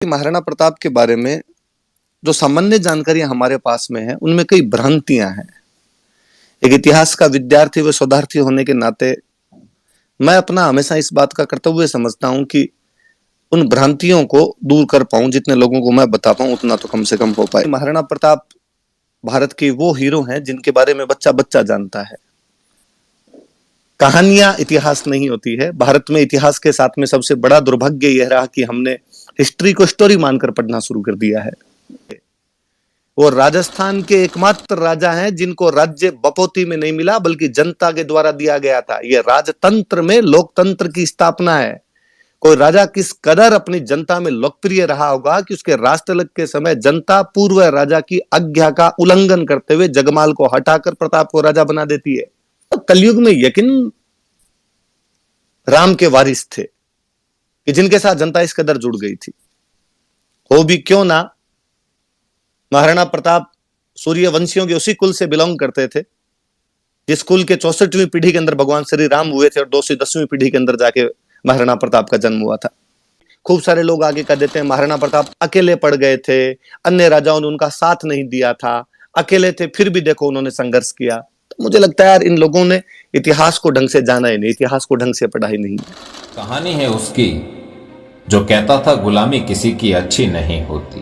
महाराणा प्रताप के बारे में जो सामान्य जानकारियां हमारे पास में है उनमें कई भ्रांतियां हैं। एक इतिहास का विद्यार्थी व शोधार्थी होने के नाते मैं अपना हमेशा इस बात का कर्तव्य समझता हूं कि उन भ्रांतियों को दूर कर पाऊं। जितने लोगों को मैं बता पाऊं उतना तो कम से कम हो पाए। महाराणा प्रताप भारत के वो हीरो हैं जिनके बारे में बच्चा बच्चा जानता है। कहानियां इतिहास नहीं होती है। भारत में इतिहास के साथ में सबसे बड़ा दुर्भाग्य यह रहा कि हमने हिस्ट्री को स्टोरी मानकर पढ़ना शुरू कर दिया है। वो राजस्थान के एकमात्र राजा हैं जिनको राज्य बपोती में नहीं मिला बल्कि जनता के द्वारा दिया गया था। यह राजतंत्र में लोकतंत्र की स्थापना है। कोई राजा किस कदर अपनी जनता में लोकप्रिय रहा होगा कि उसके राष्ट्रलग के समय जनता पूर्व राजा की आज्ञा का उल्लंघन करते हुए जगमाल को हटाकर प्रताप को राजा बना देती है। तो कलयुग में यकीन राम के वारिस थे कि जिनके साथ जनता इस कदर जुड़ गई थी। हो भी क्यों ना, महाराणा प्रताप सूर्यवंशियों के उसी कुल से बिलोंग करते थे जिस कुल के 64वीं पीढ़ी के अंदर भगवान श्री राम हुए थे और 210वीं पीढ़ी के अंदर जाके महाराणा प्रताप का जन्म हुआ था। खूब सारे लोग आगे कह देते हैं महाराणा प्रताप अकेले पड़ गए थे, अन्य राजाओं ने उनका साथ नहीं दिया था, अकेले थे फिर भी देखो उन्होंने संघर्ष किया। तो मुझे लगता है यार इन लोगों ने इतिहास को ढंग से जाना ही नहीं, इतिहास को ढंग से पढ़ा ही नहीं। कहानी है उसकी जो कहता था गुलामी किसी की अच्छी नहीं होती,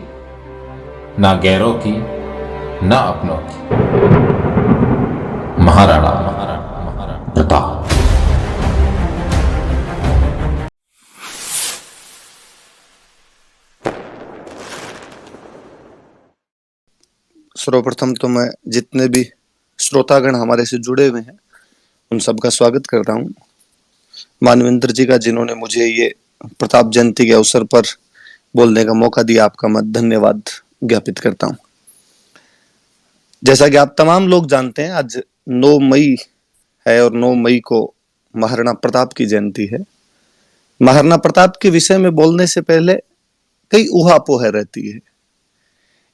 ना गैरों की ना अपनों की। महाराणा प्रताप। सर्वप्रथम तो मैं जितने भी श्रोतागण हमारे से जुड़े हुए हैं उन सबका स्वागत करता हूं। मानवेंद्र जी का जिन्होंने मुझे ये प्रताप जयंती के अवसर पर बोलने का मौका दिया, आपका मैं धन्यवाद ज्ञापित करता हूं। जैसा कि आप तमाम लोग जानते हैं आज 9 मई है और 9 मई को महाराणा प्रताप की जयंती है। महाराणा प्रताप के विषय में बोलने से पहले कई ऊहापोह रहती है।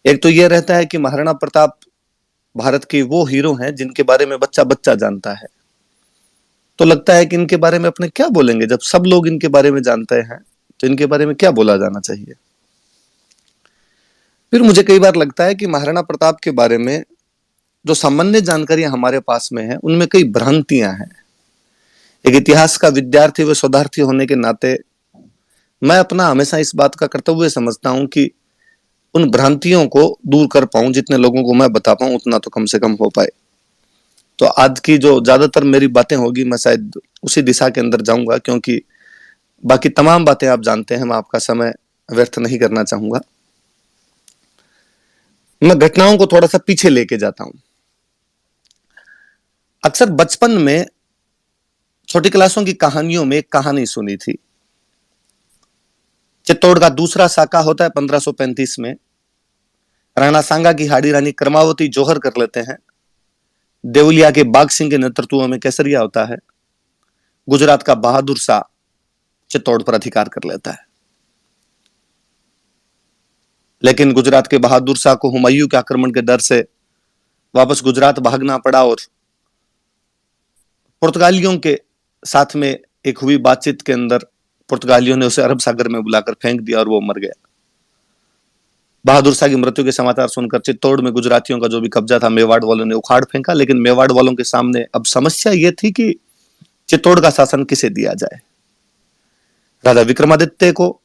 एक तो यह रहता है कि महाराणा प्रताप भारत के वो हीरो हैं जिनके बारे में बच्चा बच्चा जानता है। तो लगता है कि इनके बारे में अपने क्या बोलेंगे, जब सब लोग इनके बारे में जानते हैं तो इनके बारे में क्या बोला जाना चाहिए। फिर मुझे कई बार लगता है कि महाराणा प्रताप के बारे में जो सामान्य जानकारियां हमारे पास में है उनमें कई भ्रांतियां हैं। एक इतिहास का विद्यार्थी व शोधार्थी होने के नाते मैं अपना हमेशा इस बात का कर्तव्य समझता हूं कि उन भ्रांतियों को दूर कर पाऊं। जितने लोगों को मैं बता पाऊं उतना तो कम से कम हो पाए। तो आज की जो ज्यादातर मेरी बातें होगी मैं शायद उसी दिशा के अंदर जाऊंगा, क्योंकि बाकी तमाम बातें आप जानते हैं, मैं आपका समय व्यर्थ नहीं करना चाहूंगा। मैं घटनाओं को थोड़ा सा पीछे लेके जाता हूं। अक्सर बचपन में छोटी क्लासों की कहानियों में एक कहानी सुनी थी। चित्तौड़ का दूसरा साका होता है 1535 में। राणा सांगा की हाड़ी रानी कर्मावती जौहर कर लेते हैं। देवलिया के बाघ सिंह के नेतृत्व में केसरिया होता है। गुजरात का बहादुर शाह चित्तौड़ पर अधिकार कर लेता है, लेकिन गुजरात के बहादुर शाह को हुमायूं के आक्रमण के डर से वापस गुजरात भागना पड़ा और पुर्तगालियों के साथ में एक हुई बातचीत के अंदर पुर्तगालियों ने उसे अरब सागर में बुलाकर फेंक दिया और वो मर गया। बहादुर शाह की मृत्यु के समाचार सुनकर चित्तौड़ में गुजरातियों का जो भी कब्जा था मेवाड़ वालों ने उखाड़ फेंका। लेकिन मेवाड़ वालों के सामने अब समस्या यह थी कि चित्तौड़ का शासन किसे दिया जाए। राजा विक्रमादित्य को,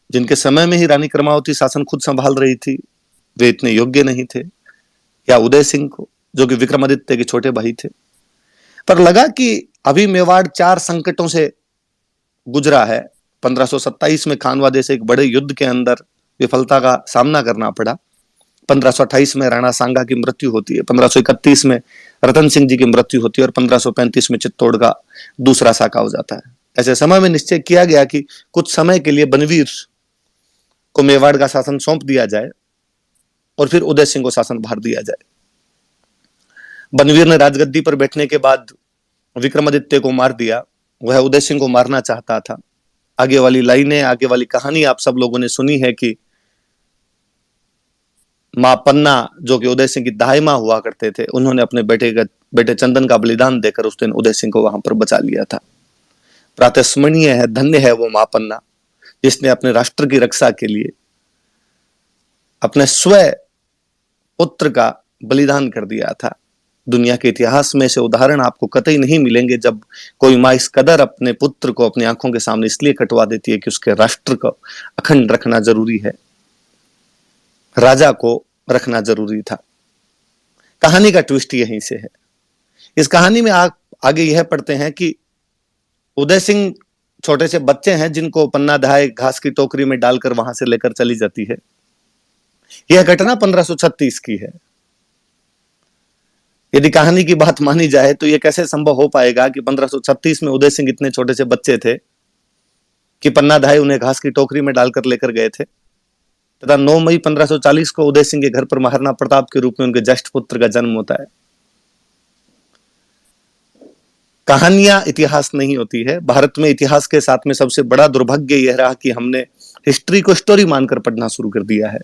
जिनके समय में ही रानी कर्मावती शासन खुद संभाल रही थी, वे इतने योग्य नहीं थे, या उदय सिंह को जो कि विक्रमादित्य के छोटे भाई थे। पर लगा कि अभी मेवाड़ 4 संकटों से गुजरा है। 1527 में खानवादे से एक बड़े युद्ध के अंदर विफलता का सामना करना पड़ा। 1528 में राणा सांगा की मृत्यु होती है। 1531 में रतन सिंह जी की मृत्यु होती है और 1535 में चित्तौड़ का दूसरा साका हो जाता है। ऐसे समय में निश्चय किया गया कि कुछ समय के लिए बनवीर को मेवाड़ का शासन सौंप दिया जाए और फिर उदय सिंह को शासन भार दिया जाए। बनवीर ने राजगद्दी पर बैठने के बाद विक्रमादित्य को मार दिया। वह उदय सिंह को मारना चाहता था। आगे वाली लाइनें, आगे वाली कहानी आप सब लोगों ने सुनी है कि मां पन्ना जो कि उदय सिंह की दाहिमा हुआ करते थे, उन्होंने अपने बेटे चंदन का बलिदान देकर उस दिन उदय सिंह को वहां पर बचा लिया था। प्रातस्मरणीय है, धन्य है वो मां पन्ना जिसने अपने राष्ट्र की रक्षा के लिए अपने स्वयं पुत्र का बलिदान कर दिया था। दुनिया के इतिहास में से उदाहरण आपको कतई नहीं मिलेंगे जब कोई माँ इस कदर अपने पुत्र को अपनी आंखों के सामने इसलिए कटवा देती है कि उसके राष्ट्र को अखंड रखना जरूरी है, राजा को रखना जरूरी था। कहानी का ट्विस्ट यहीं से है। इस कहानी में आप आगे यह पढ़ते हैं कि उदय सिंह छोटे से बच्चे हैं जिनको पन्ना दहाए घास की टोकरी में डालकर वहां से लेकर चली जाती है। यह घटना 1536 की है। यदि कहानी की बात मानी जाए तो यह कैसे संभव हो पाएगा कि 1536 में उदय सिंह इतने छोटे से बच्चे थे कि पन्ना दहाए उन्हें घास की टोकरी में डालकर लेकर गए थे, तथा 9 मई 1540 को उदय सिंह के घर पर महाराणा प्रताप के रूप में उनके ज्येष्ठ पुत्र का जन्म होता है। कहानियां इतिहास नहीं होती है। भारत में इतिहास के साथ में सबसे बड़ा दुर्भाग्य यह रहा कि हमने हिस्ट्री को स्टोरी मानकर पढ़ना शुरू कर दिया है।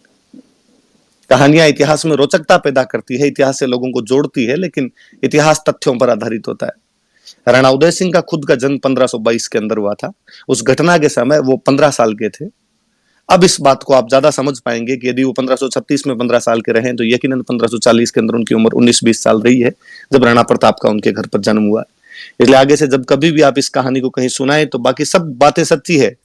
कहानियां इतिहास में रोचकता पैदा करती है, इतिहास से लोगों को जोड़ती है, लेकिन इतिहास तथ्यों पर आधारित होता है। राणा उदय सिंह का खुद का जन्म 1522 के अंदर हुआ था। उस घटना के समय वो 15 साल के थे। अब इस बात को आप ज्यादा समझ पाएंगे कि यदि वो 1536 में 15 साल के रहे तो यकीनन 1540 के अंदर उनकी उम्र 19-20 साल रही है जब राणा प्रताप का उनके घर पर जन्म हुआ। इसलिए आगे से जब कभी भी आप इस कहानी को कहीं सुनाएं तो बाकी सब बातें सच्ची है,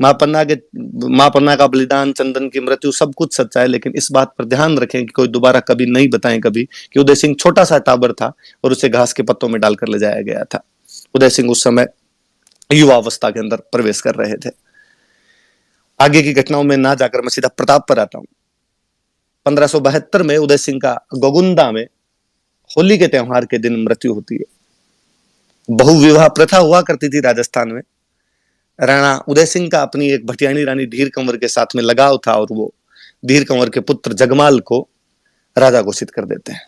मां पन्ना का बलिदान, चंदन की मृत्यु, सब कुछ सच्चा है, लेकिन इस बात पर ध्यान रखें कि कोई दोबारा कभी नहीं बताएं कभी कि उदय सिंह छोटा सा टाबर था और उसे घास के पत्तों में डालकर ले जाया गया था। उदय सिंह उस समय युवा अवस्था के अंदर प्रवेश कर रहे थे। आगे की घटनाओं में ना जाकर मैं सीधा प्रताप पर आता हूं। 1572 में उदय सिंह का गोगुंदा में होली के त्योहार के दिन मृत्यु होती है। बहुविवाह प्रथा हुआ करती थी राजस्थान में। राणा उदय सिंह का अपनी एक भटियाणी रानी धीर कंवर के साथ में लगाव था और वो धीर कंवर के पुत्र जगमाल को राजा घोषित कर देते हैं।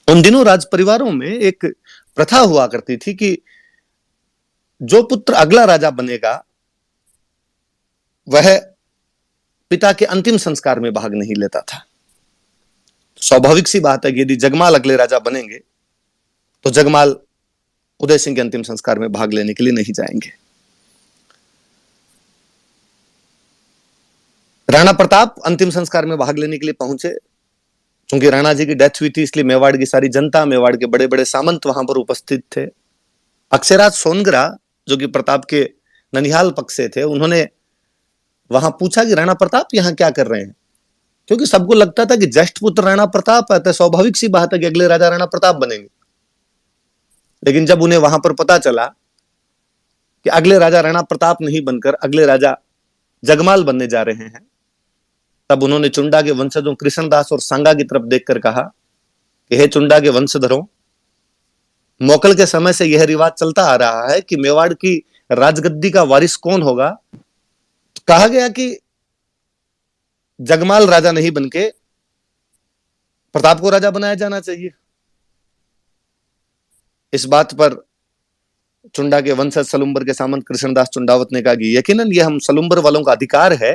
उन दिनों राज परिवारों में एक प्रथा हुआ करती थी कि जो पुत्र अगला राजा बनेगा वह पिता के अंतिम संस्कार में भाग नहीं लेता था। स्वाभाविक सी बात है कि यदि जगमाल अगले राजा बनेंगे तो जगमाल उदय सिंह के अंतिम संस्कार में भाग लेने के लिए नहीं जाएंगे। राणा प्रताप अंतिम संस्कार में भाग लेने के लिए पहुंचे। क्योंकि राणा जी की डेथ हुई थी इसलिए मेवाड़ की सारी जनता, मेवाड़ के बड़े बड़े सामंत वहां पर उपस्थित थे। अक्षयराज सोनगरा जो कि प्रताप के ननिहाल पक्ष से थे, उन्होंने वहां पूछा कि राणा प्रताप यहां क्या कर रहे हैं, क्योंकि सबको लगता था कि ज्येष्ठ पुत्र राणा प्रताप है तो स्वाभाविक सी बात है कि अगले राजा राणा प्रताप बनेंगे। लेकिन जब उन्हें वहां पर पता चला कि अगले राजा राणा प्रताप नहीं बनकर अगले राजा जगमाल बनने जा रहे हैं, तब उन्होंने चुंडा के वंशजों कृष्णदास और सांगा की तरफ देखकर कहा कि हे चुंडा के वंशधरों, मोकल के समय से यह रिवाज चलता आ रहा है कि मेवाड़ की राजगद्दी का वारिस कौन होगा। तो कहा गया कि जगमाल राजा नहीं बनके प्रताप को राजा बनाया जाना चाहिए। इस बात पर चुंडा के वंशज सलुम्बर के सामंत कृष्णदास चुंडावत ने कहा कि यकीनन यह हम सलुम्बर वालों का अधिकार है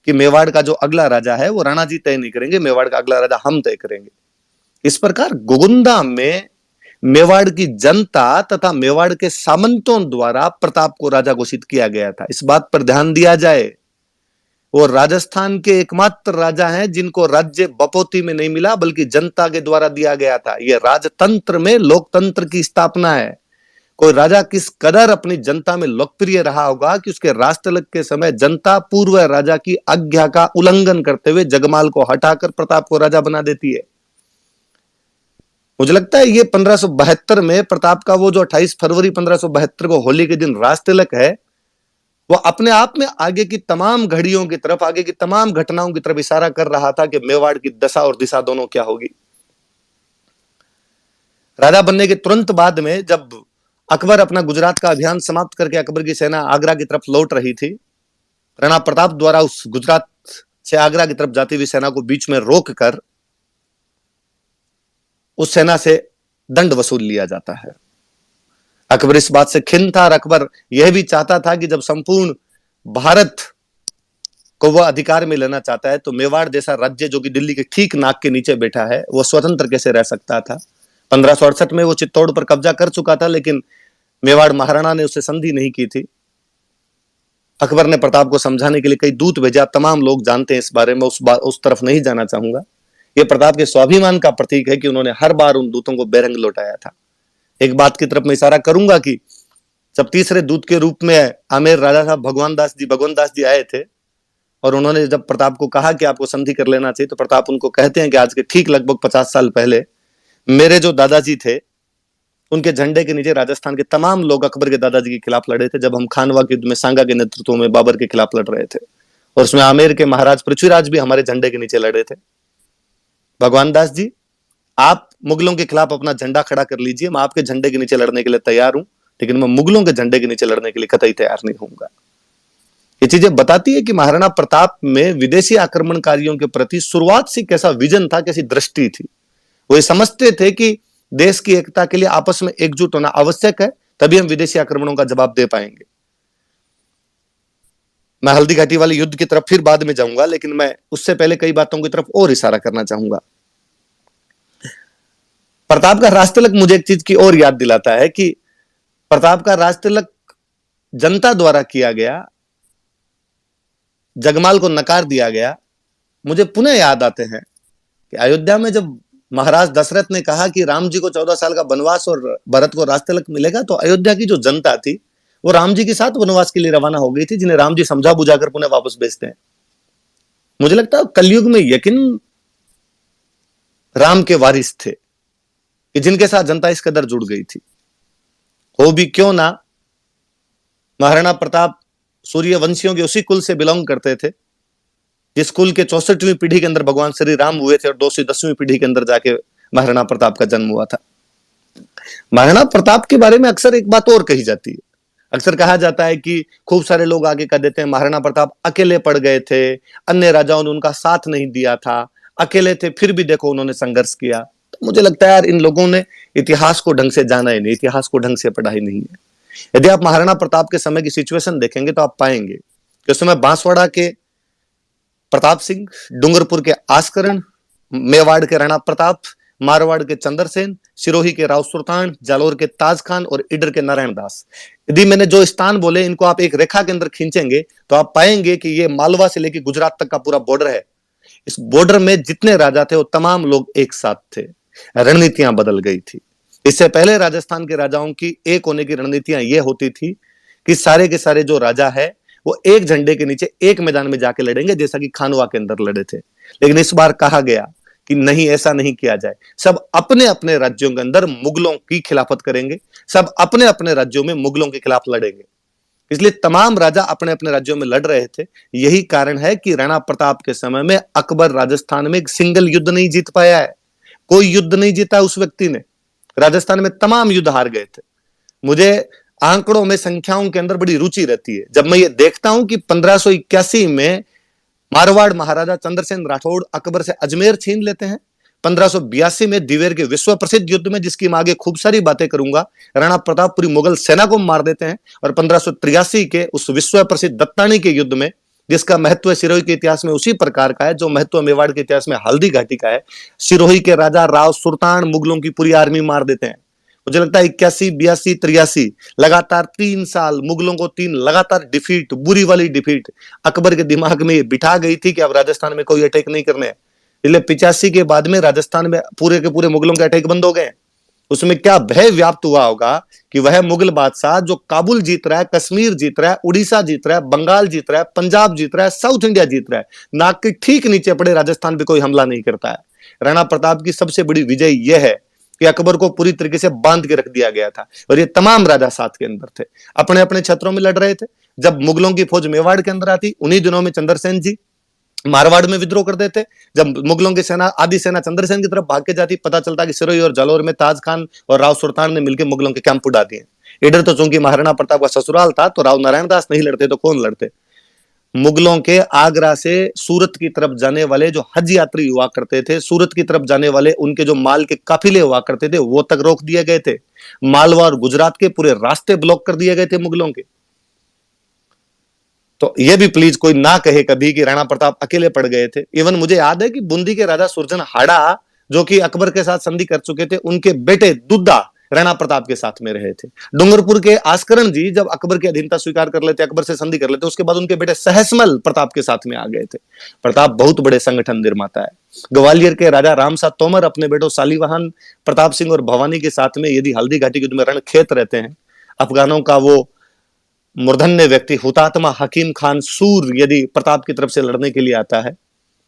कि मेवाड़ का जो अगला राजा है वो राणा जी तय नहीं करेंगे, मेवाड़ का अगला राजा हम तय करेंगे। इस प्रकार गोगुंदा में मेवाड़ की जनता तथा मेवाड़ के सामंतों द्वारा प्रताप को राजा घोषित किया गया था। इस बात पर ध्यान दिया जाए वो राजस्थान के एकमात्र राजा हैं जिनको राज्य बपोती में नहीं मिला बल्कि जनता के द्वारा दिया गया था। यह राजतंत्र में लोकतंत्र की स्थापना है। कोई राजा किस कदर अपनी जनता में लोकप्रिय रहा होगा कि उसके राजतिलक के समय जनता पूर्व राजा की आज्ञा का उल्लंघन करते हुए जगमाल को हटाकर प्रताप को राजा बना देती है। मुझे लगता है ये 1572 में प्रताप का वो जो 28 फरवरी 1572 को होली के दिन राजतिलक है वो अपने आप में आगे की तमाम घड़ियों की तरफ, आगे की तमाम घटनाओं की तरफ इशारा कर रहा था कि मेवाड़ की दशा और दिशा दोनों क्या होगी। राजा बनने के तुरंत बाद में जब अकबर अपना गुजरात का अभियान समाप्त करके अकबर की सेना आगरा की तरफ लौट रही थी, राणा प्रताप द्वारा उस गुजरात से आगरा की तरफ जाती हुई सेना को बीच में रोककर उस सेना से दंड वसूल लिया जाता है। अकबर इस बात से खिन्न था और अकबर यह भी चाहता था कि जब संपूर्ण भारत को वह अधिकार में लेना चाहता है तो मेवाड़ जैसा राज्य जो कि दिल्ली के ठीक नाक के नीचे बैठा है वो स्वतंत्र कैसे रह सकता था। 1568 में वो चित्तौड़ पर कब्जा कर चुका था लेकिन मेवाड़ महाराणा ने उससे संधि नहीं की थी। अकबर ने प्रताप को समझाने के लिए कई दूत भेजा। तमाम लोग जानते हैं इस बारे में, उस तरफ नहीं जाना चाहूंगा। यह प्रताप के स्वाभिमान का प्रतीक है कि उन्होंने हर बार उन दूतों को बेरंग लौटाया था। एक बात की तरफ मैं इशारा करूंगा कि जब तीसरे दूत के रूप में आमेर राजा साहब भगवान दास जी आए थे और उन्होंने जब प्रताप को कहा कि आपको संधि कर लेना चाहिए, तो प्रताप उनको कहते हैं कि आज के ठीक लगभग 50 साल पहले मेरे जो दादाजी थे उनके झंडे के नीचे राजस्थान के तमाम लोग अकबर के दादाजी के खिलाफ लड़े थे, जब हम खानवा के युद्ध में सांगा के नेतृत्व में बाबर के खिलाफ लड़ रहे थे। और उसमें आमेर के महाराज पृथ्वीराज भी हमारे झंडे के नीचे लड़े थे। भगवान दास जी, आप मुगलों के खिलाफ अपना झंडा खड़ा कर लीजिए, मैं आपके झंडे के नीचे लड़ने के लिए तैयार हूं, लेकिन मैं मुगलों के झंडे के नीचे लड़ने के लिए कतई तैयार नहीं होऊंगा। ये चीजें बताती है कि महाराणा प्रताप में विदेशी आक्रमणकारियों के प्रति शुरुआत से कैसा विजन था, कैसी दृष्टि थी। वो ये समझते थे कि देश की एकता के लिए आपस में एकजुट होना आवश्यक है, तभी हम विदेशी आक्रमणों का जवाब दे पाएंगे। मैं हल्दी घाटी वाले युद्ध की तरफ फिर बाद में जाऊंगा, लेकिन मैं उससे पहले कई बातों की तरफ और इशारा करना चाहूंगा। प्रताप का राजतिलक मुझे एक चीज की और याद दिलाता है कि प्रताप का राजतिलक जनता द्वारा किया गया, जगमाल को नकार दिया गया। मुझे पुनः याद आते हैं कि अयोध्या में जब महाराज दशरथ ने कहा कि राम जी को 14 साल का वनवास और भरत को राजतिलक मिलेगा, तो अयोध्या की जो जनता थी वो राम जी के साथ वनवास के लिए रवाना हो गई थी, जिन्हें राम जी समझा बुझाकर पुनः वापस भेजते हैं। मुझे लगता है कलयुग में यकीन राम के वारिस थे कि जिनके साथ जनता इस कदर जुड़ गई थी। हो भी क्यों ना, महाराणा प्रताप सूर्यवंशियों के उसी कुल से बिलोंग करते थे जिस कुल के 64वीं पीढ़ी के अंदर भगवान श्री राम हुए थे और 210वीं पीढ़ी के अंदर जाके महाराणा प्रताप का जन्म हुआ था। महाराणा प्रताप के बारे में अक्सर एक बात और कही जाती है। अक्सर कहा जाता है कि खूब सारे लोग आगे कह देते हैं महाराणा प्रताप अकेले पड़ गए थे, अन्य राजाओं ने उनका साथ नहीं दिया था, अकेले थे फिर भी देखो उन्होंने संघर्ष किया। तो मुझे लगता है यार इन लोगों ने इतिहास को ढंग से जाना ही नहीं, इतिहास को ढंग से पढ़ा ही नहीं है। यदि आप महाराणा प्रताप के समय की सिचुएशन देखेंगे तो आप पाएंगे कि उस समय बांसवाड़ा के प्रताप सिंह, डूंगरपुर के आस्करण, मेवाड़ के राणा प्रताप, मारवाड़ के चंद्रसेन, सिरोही के राव सुल्तान, जालोर के ताज खान और इडर के नारायण दास। यदि मैंने जो स्थान बोले इनको आप एक रेखा के अंदर खींचेंगे तो आप पाएंगे कि ये मालवा से लेकर गुजरात तक का पूरा बॉर्डर है। इस बॉर्डर में जितने राजा थे वो तमाम लोग एक साथ थे। रणनीतियां बदल गई थी। इससे पहले राजस्थान के राजाओं की एक होने की रणनीतियां ये होती थी कि सारे के सारे जो राजा है वो एक झंडे के नीचे एक मैदान में जाके लड़ेंगे, जैसा कि खानवा के अंदर लड़े थे। लेकिन इस बार कहा गया कि नहीं, ऐसा नहीं किया जाए। सब अपने अपने राज्यों के अंदर मुगलों की खिलाफत करेंगे, सब अपने अपने राज्यों में मुगलों के खिलाफ लड़ेंगे। इसलिए तमाम राजा अपने अपने राज्यों में लड़ रहे थे। यही कारण है कि राणा प्रताप के समय में अकबर राजस्थान में एक सिंगल युद्ध नहीं जीत पाया है। कोई युद्ध नहीं जीता उस व्यक्ति ने। राजस्थान में तमाम युद्ध हार गए थे। मुझे आंकड़ों में, संख्याओं के अंदर बड़ी रुचि रहती है। जब मैं ये देखता हूं कि 1581 में मारवाड़ महाराजा चंद्रसेन राठौड़ अकबर से अजमेर छीन लेते हैं। 1582 में दिवेर के विश्व प्रसिद्ध युद्ध में, जिसकी मैं आगे खूब सारी बातें करूंगा, राणा प्रताप पूरी मुगल सेना को मार देते हैं। और 1583 के उस विश्व प्रसिद्ध दत्तानी के युद्ध में, जिसका महत्व सिरोही के इतिहास में उसी प्रकार का है जो महत्व मेवाड़ के इतिहास में हल्दी घाटी का है, सिरोही के राजा राव सुल्तान मुगलों की पूरी आर्मी मार देते हैं। मुझे लगता है 81, 82, 83 लगातार 3 साल मुगलों को 3 लगातार डिफीट, बुरी वाली डिफीट अकबर के दिमाग में बिठा गई थी कि अब राजस्थान में कोई अटैक नहीं करने हैं। इसलिए 85 के बाद में राजस्थान में पूरे के पूरे मुगलों के अटैक बंद हो गए। उसमें क्या भय व्याप्त हुआ होगा कि वह मुगल बादशाह जो काबुल जीत रहा है, कश्मीर जीत रहा है, उड़ीसा जीत रहा है, बंगाल जीत रहा है, पंजाब जीत रहा है, साउथ इंडिया जीत रहा है, नाक के ठीक नीचे पड़े राजस्थान पे कोई हमला नहीं करता है। राणा प्रताप की सबसे बड़ी विजय यह है कि अकबर को पूरी तरीके से बांध के रख दिया गया था और ये तमाम राजा साथ के अंदर थे, अपने अपने क्षेत्रों में लड़ रहे थे। जब मुगलों की फौज मेवाड़ के अंदर आती, उन्हीं दिनों में चंद्रसेन जी मारवाड़ में विद्रोह कर देते। जब मुगलों की सेना, आधी सेना चंद्रसेन की तरफ भाग के जाती, पता चलता कि सिरोही और जालोर में ताज खान और राव सुल्तान ने मिलकर मुगलों के कैंप उड़ा दिए। इधर तो चूंकि महाराणा प्रताप का ससुराल था तो राव नारायण दास नहीं लड़ते तो कौन लड़ते। मुगलों के आगरा से सूरत की तरफ जाने वाले जो हज यात्री हुआ करते थे, सूरत की तरफ जाने वाले उनके जो माल के काफिले हुआ करते थे, वो तक रोक दिए गए थे। मालवा और गुजरात के पूरे रास्ते ब्लॉक कर दिए गए थे मुगलों के। तो ये भी प्लीज कोई ना कहे कभी कि राणा प्रताप अकेले पड़ गए थे। इवन मुझे याद है कि बूंदी के राजा सुरजन हाड़ा, जो कि अकबर के साथ संधि कर चुके थे, उनके बेटे दुद्धा राणा प्रताप के साथ में रहे थे। डूंगरपुर के आस्करण जी जब अकबर की अधीनता स्वीकार कर लेते, अकबर से संधि कर लेते, उसके बाद उनके बेटे सहसमल प्रताप के साथ में आ गए थे। प्रताप बहुत बड़े संगठन निर्माता है। ग्वालियर के राजा रामसा तोमर अपने बेटों शालीवाहन प्रताप सिंह और भवानी के साथ में यदि हल्दी घाटी के युद्ध में रणखेत रहते हैं, अफगानों का वो मूर्धन्य व्यक्ति हुतात्मा हकीम खान सूर यदि प्रताप की तरफ से लड़ने के लिए आता है,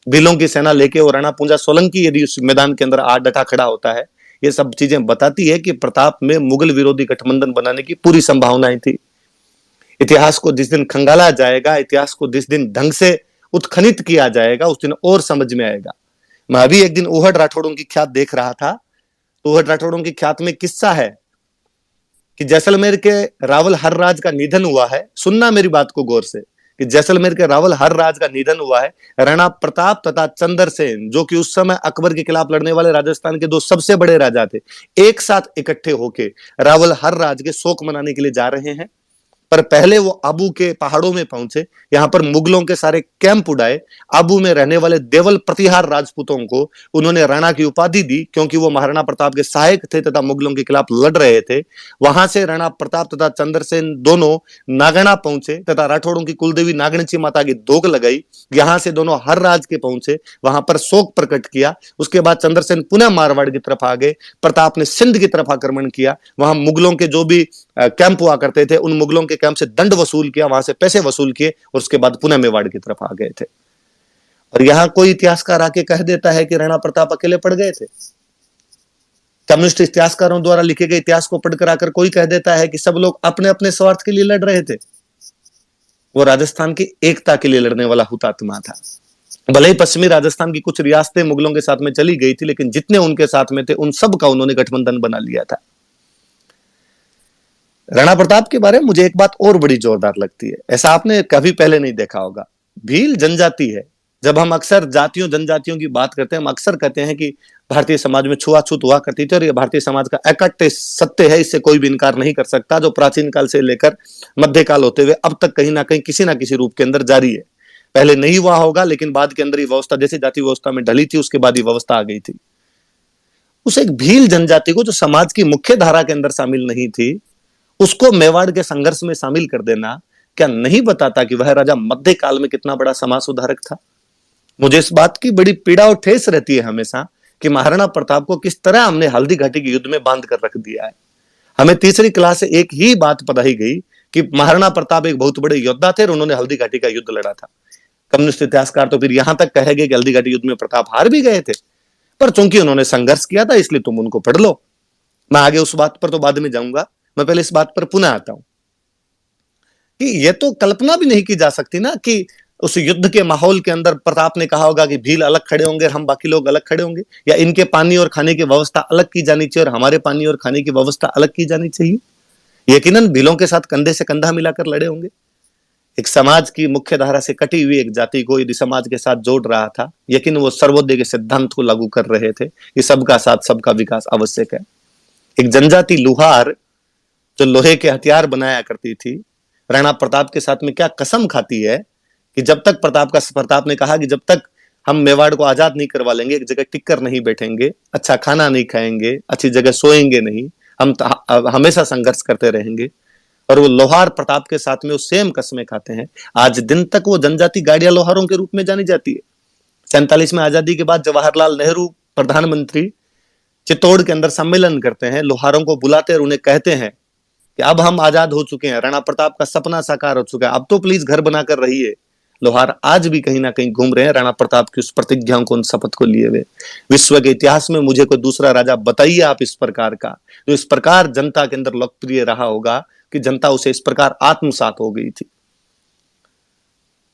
भीलों की सेना लेके और राणा पूंजा सोलंकी यदि उस मैदान के अंदर आ डटा खड़ा होता है, ये सब चीजें बताती है कि प्रताप में मुगल विरोधी गठबंधन बनाने की पूरी संभावनाएं थी। इतिहास को जिस दिन खंगाला जाएगा, इतिहास को जिस दिन ढंग से उत्खनित किया जाएगा, उस दिन और समझ में आएगा। मैं अभी एक दिन ऊहड़ राठौड़ों की ख्यात देख रहा था, तो ऊहड़ राठौड़ों की ख्यात में किस्सा है कि जैसलमेर के रावल हरराज का निधन हुआ है। सुनना मेरी बात को गौर से, कि जैसलमेर के रावल हरराज का निधन हुआ है। राणा प्रताप तथा चंद्रसेन, जो कि उस समय अकबर के खिलाफ लड़ने वाले राजस्थान के दो सबसे बड़े राजा थे, एक साथ इकट्ठे होके रावल हरराज के शोक मनाने के लिए जा रहे हैं। पर पहले वो आबू के पहाड़ों में पहुंचे, यहां पर मुगलों के सारे कैंप उड़ाए। आबू में रहने वाले देवल प्रतिहार राजपूतों को उन्होंने राणा की उपाधि दी, क्योंकि वो महाराणा प्रताप के सहायक थे तथा मुगलों के खिलाफ लड़ रहे थे। वहां से राणा प्रताप तथा चंद्रसेन दोनों नागना पहुंचे तथा राठौड़ों की कुलदेवी नागणची माता की दोग लगाई। यहां से दोनों हर राज के पहुंचे, वहां पर शोक प्रकट किया। उसके बाद चंद्रसेन पुनः मारवाड़ की तरफ आ गए। प्रताप ने सिंध की तरफ आक्रमण किया, वहां मुगलों के जो भी कैंप हुआ करते थे, उन मुगलों के कैंप से दंड वसूल किया, वहां से पैसे वसूल किए और उसके बाद पुनः मेवाड़ की तरफ आ गए थे। और यहां कोई इतिहासकार आके कह देता है कि राणा प्रताप अकेले पड़ गए थे। कम्युनिस्ट इतिहासकारों द्वारा लिखे गए इतिहास को पढ़कर आकर कोई कह देता है कि सब लोग अपने अपने स्वार्थ के लिए लड़ रहे थे। वो राजस्थान की एकता के लिए लड़ने वाला हुतात्मा था। भले ही पश्चिमी राजस्थान की कुछ रियासतें मुगलों के साथ में चली गई थी, लेकिन जितने उनके साथ में थे उन सब का उन्होंने गठबंधन बना लिया था। राणा प्रताप के बारे में मुझे एक बात और बड़ी जोरदार लगती है, ऐसा आपने कभी पहले नहीं देखा होगा। भील जनजाति है। जब हम अक्सर जातियों जनजातियों की बात करते हैं, हम अक्सर कहते हैं कि भारतीय समाज में छुआछूत हुआ करती थी और यह भारतीय समाज का अकट्य सत्य है, इससे कोई भी इनकार नहीं कर सकता, जो प्राचीन काल से लेकर मध्यकाल होते हुए अब तक कहीं ना कहीं किसी ना किसी रूप के अंदर जारी है। पहले नहीं हुआ होगा, लेकिन बाद के अंदर ये व्यवस्था जैसे जाति व्यवस्था में ढली थी, उसके बाद ये व्यवस्था आ गई थी। उस एक भील जनजाति को जो समाज की मुख्य धारा के अंदर शामिल नहीं थी, उसको मेवाड़ के संघर्ष में शामिल कर देना क्या नहीं बताता कि वह राजा मध्यकाल में कितना बड़ा समाज सुधारक था। मुझे इस बात की बड़ी पीड़ा और ठेस रहती है हमेशा कि महाराणा प्रताप को किस तरह हमने हल्दी घाटी के युद्ध में बांध कर रख दिया है। हमें तीसरी क्लास से एक ही बात पढ़ाई गई कि महाराणा प्रताप एक बहुत बड़े योद्धा थे और उन्होंने हल्दी घाटी का युद्ध लड़ा था। कम्युनिस्ट इतिहासकार तो फिर यहां तक कहेंगे कि हल्दी घाटी युद्ध में प्रताप हार भी गए थे, पर चूंकि उन्होंने संघर्ष किया था इसलिए तुम उनको पढ़ लो। मैं आगे उस बात पर तो बाद में जाऊंगा, मैं पहले इस बात पर पुनः आता हूं कि यह तो कल्पना भी नहीं की जा सकती ना कि उस युद्ध के माहौल के अंदर प्रताप ने कहा होगा कि भील अलग खड़े होंगे, हम बाकी लोग अलग खड़े होंगे, या इनके पानी और खाने की व्यवस्था अलग की जानी चाहिए और हमारे पानी और खाने की व्यवस्था अलग की जानी चाहिए। यकीनन भीलों के साथ कंधे से कंधा मिलाकर लड़े होंगे। एक समाज की मुख्य धारा से कटी हुई एक जाति को यदि समाज के साथ जोड़ रहा था, यकीन वो सर्वोदय के सिद्धांत को लागू कर रहे थे कि सबका साथ सबका विकास आवश्यक है। एक जनजाति लुहार जो लोहे के हथियार बनाया करती थी, राणा प्रताप के साथ में क्या कसम खाती है कि जब तक प्रताप ने कहा कि जब तक हम मेवाड़ को आजाद नहीं करवा लेंगे, एक जगह टिक कर नहीं बैठेंगे, अच्छा खाना नहीं खाएंगे, अच्छी जगह सोएंगे नहीं, हम हमेशा संघर्ष करते रहेंगे। और वो लोहार प्रताप के साथ में वो सेम कस्में खाते हैं। आज दिन तक वो जनजाति गाड़िया लोहारों के रूप में जानी जाती है। 47 में आजादी के बाद जवाहरलाल नेहरू प्रधानमंत्री चित्तौड़ के अंदर सम्मेलन करते हैं, लोहारों को बुलाते और उन्हें कहते हैं कि अब हम आजाद हो चुके हैं, राणा प्रताप का सपना साकार हो चुका है, अब तो प्लीज घर बनाकर रहिए। लोहार आज भी कहीं ना कहीं घूम रहे हैं राणा प्रताप की उस प्रतिज्ञा को, उन शपथ को लिए हुए। विश्व के इतिहास में मुझे कोई दूसरा राजा बताइए आप इस प्रकार का, जो इस प्रकार जनता के अंदर लोकप्रिय रहा होगा कि जनता उसे इस प्रकार आत्मसात हो गई थी।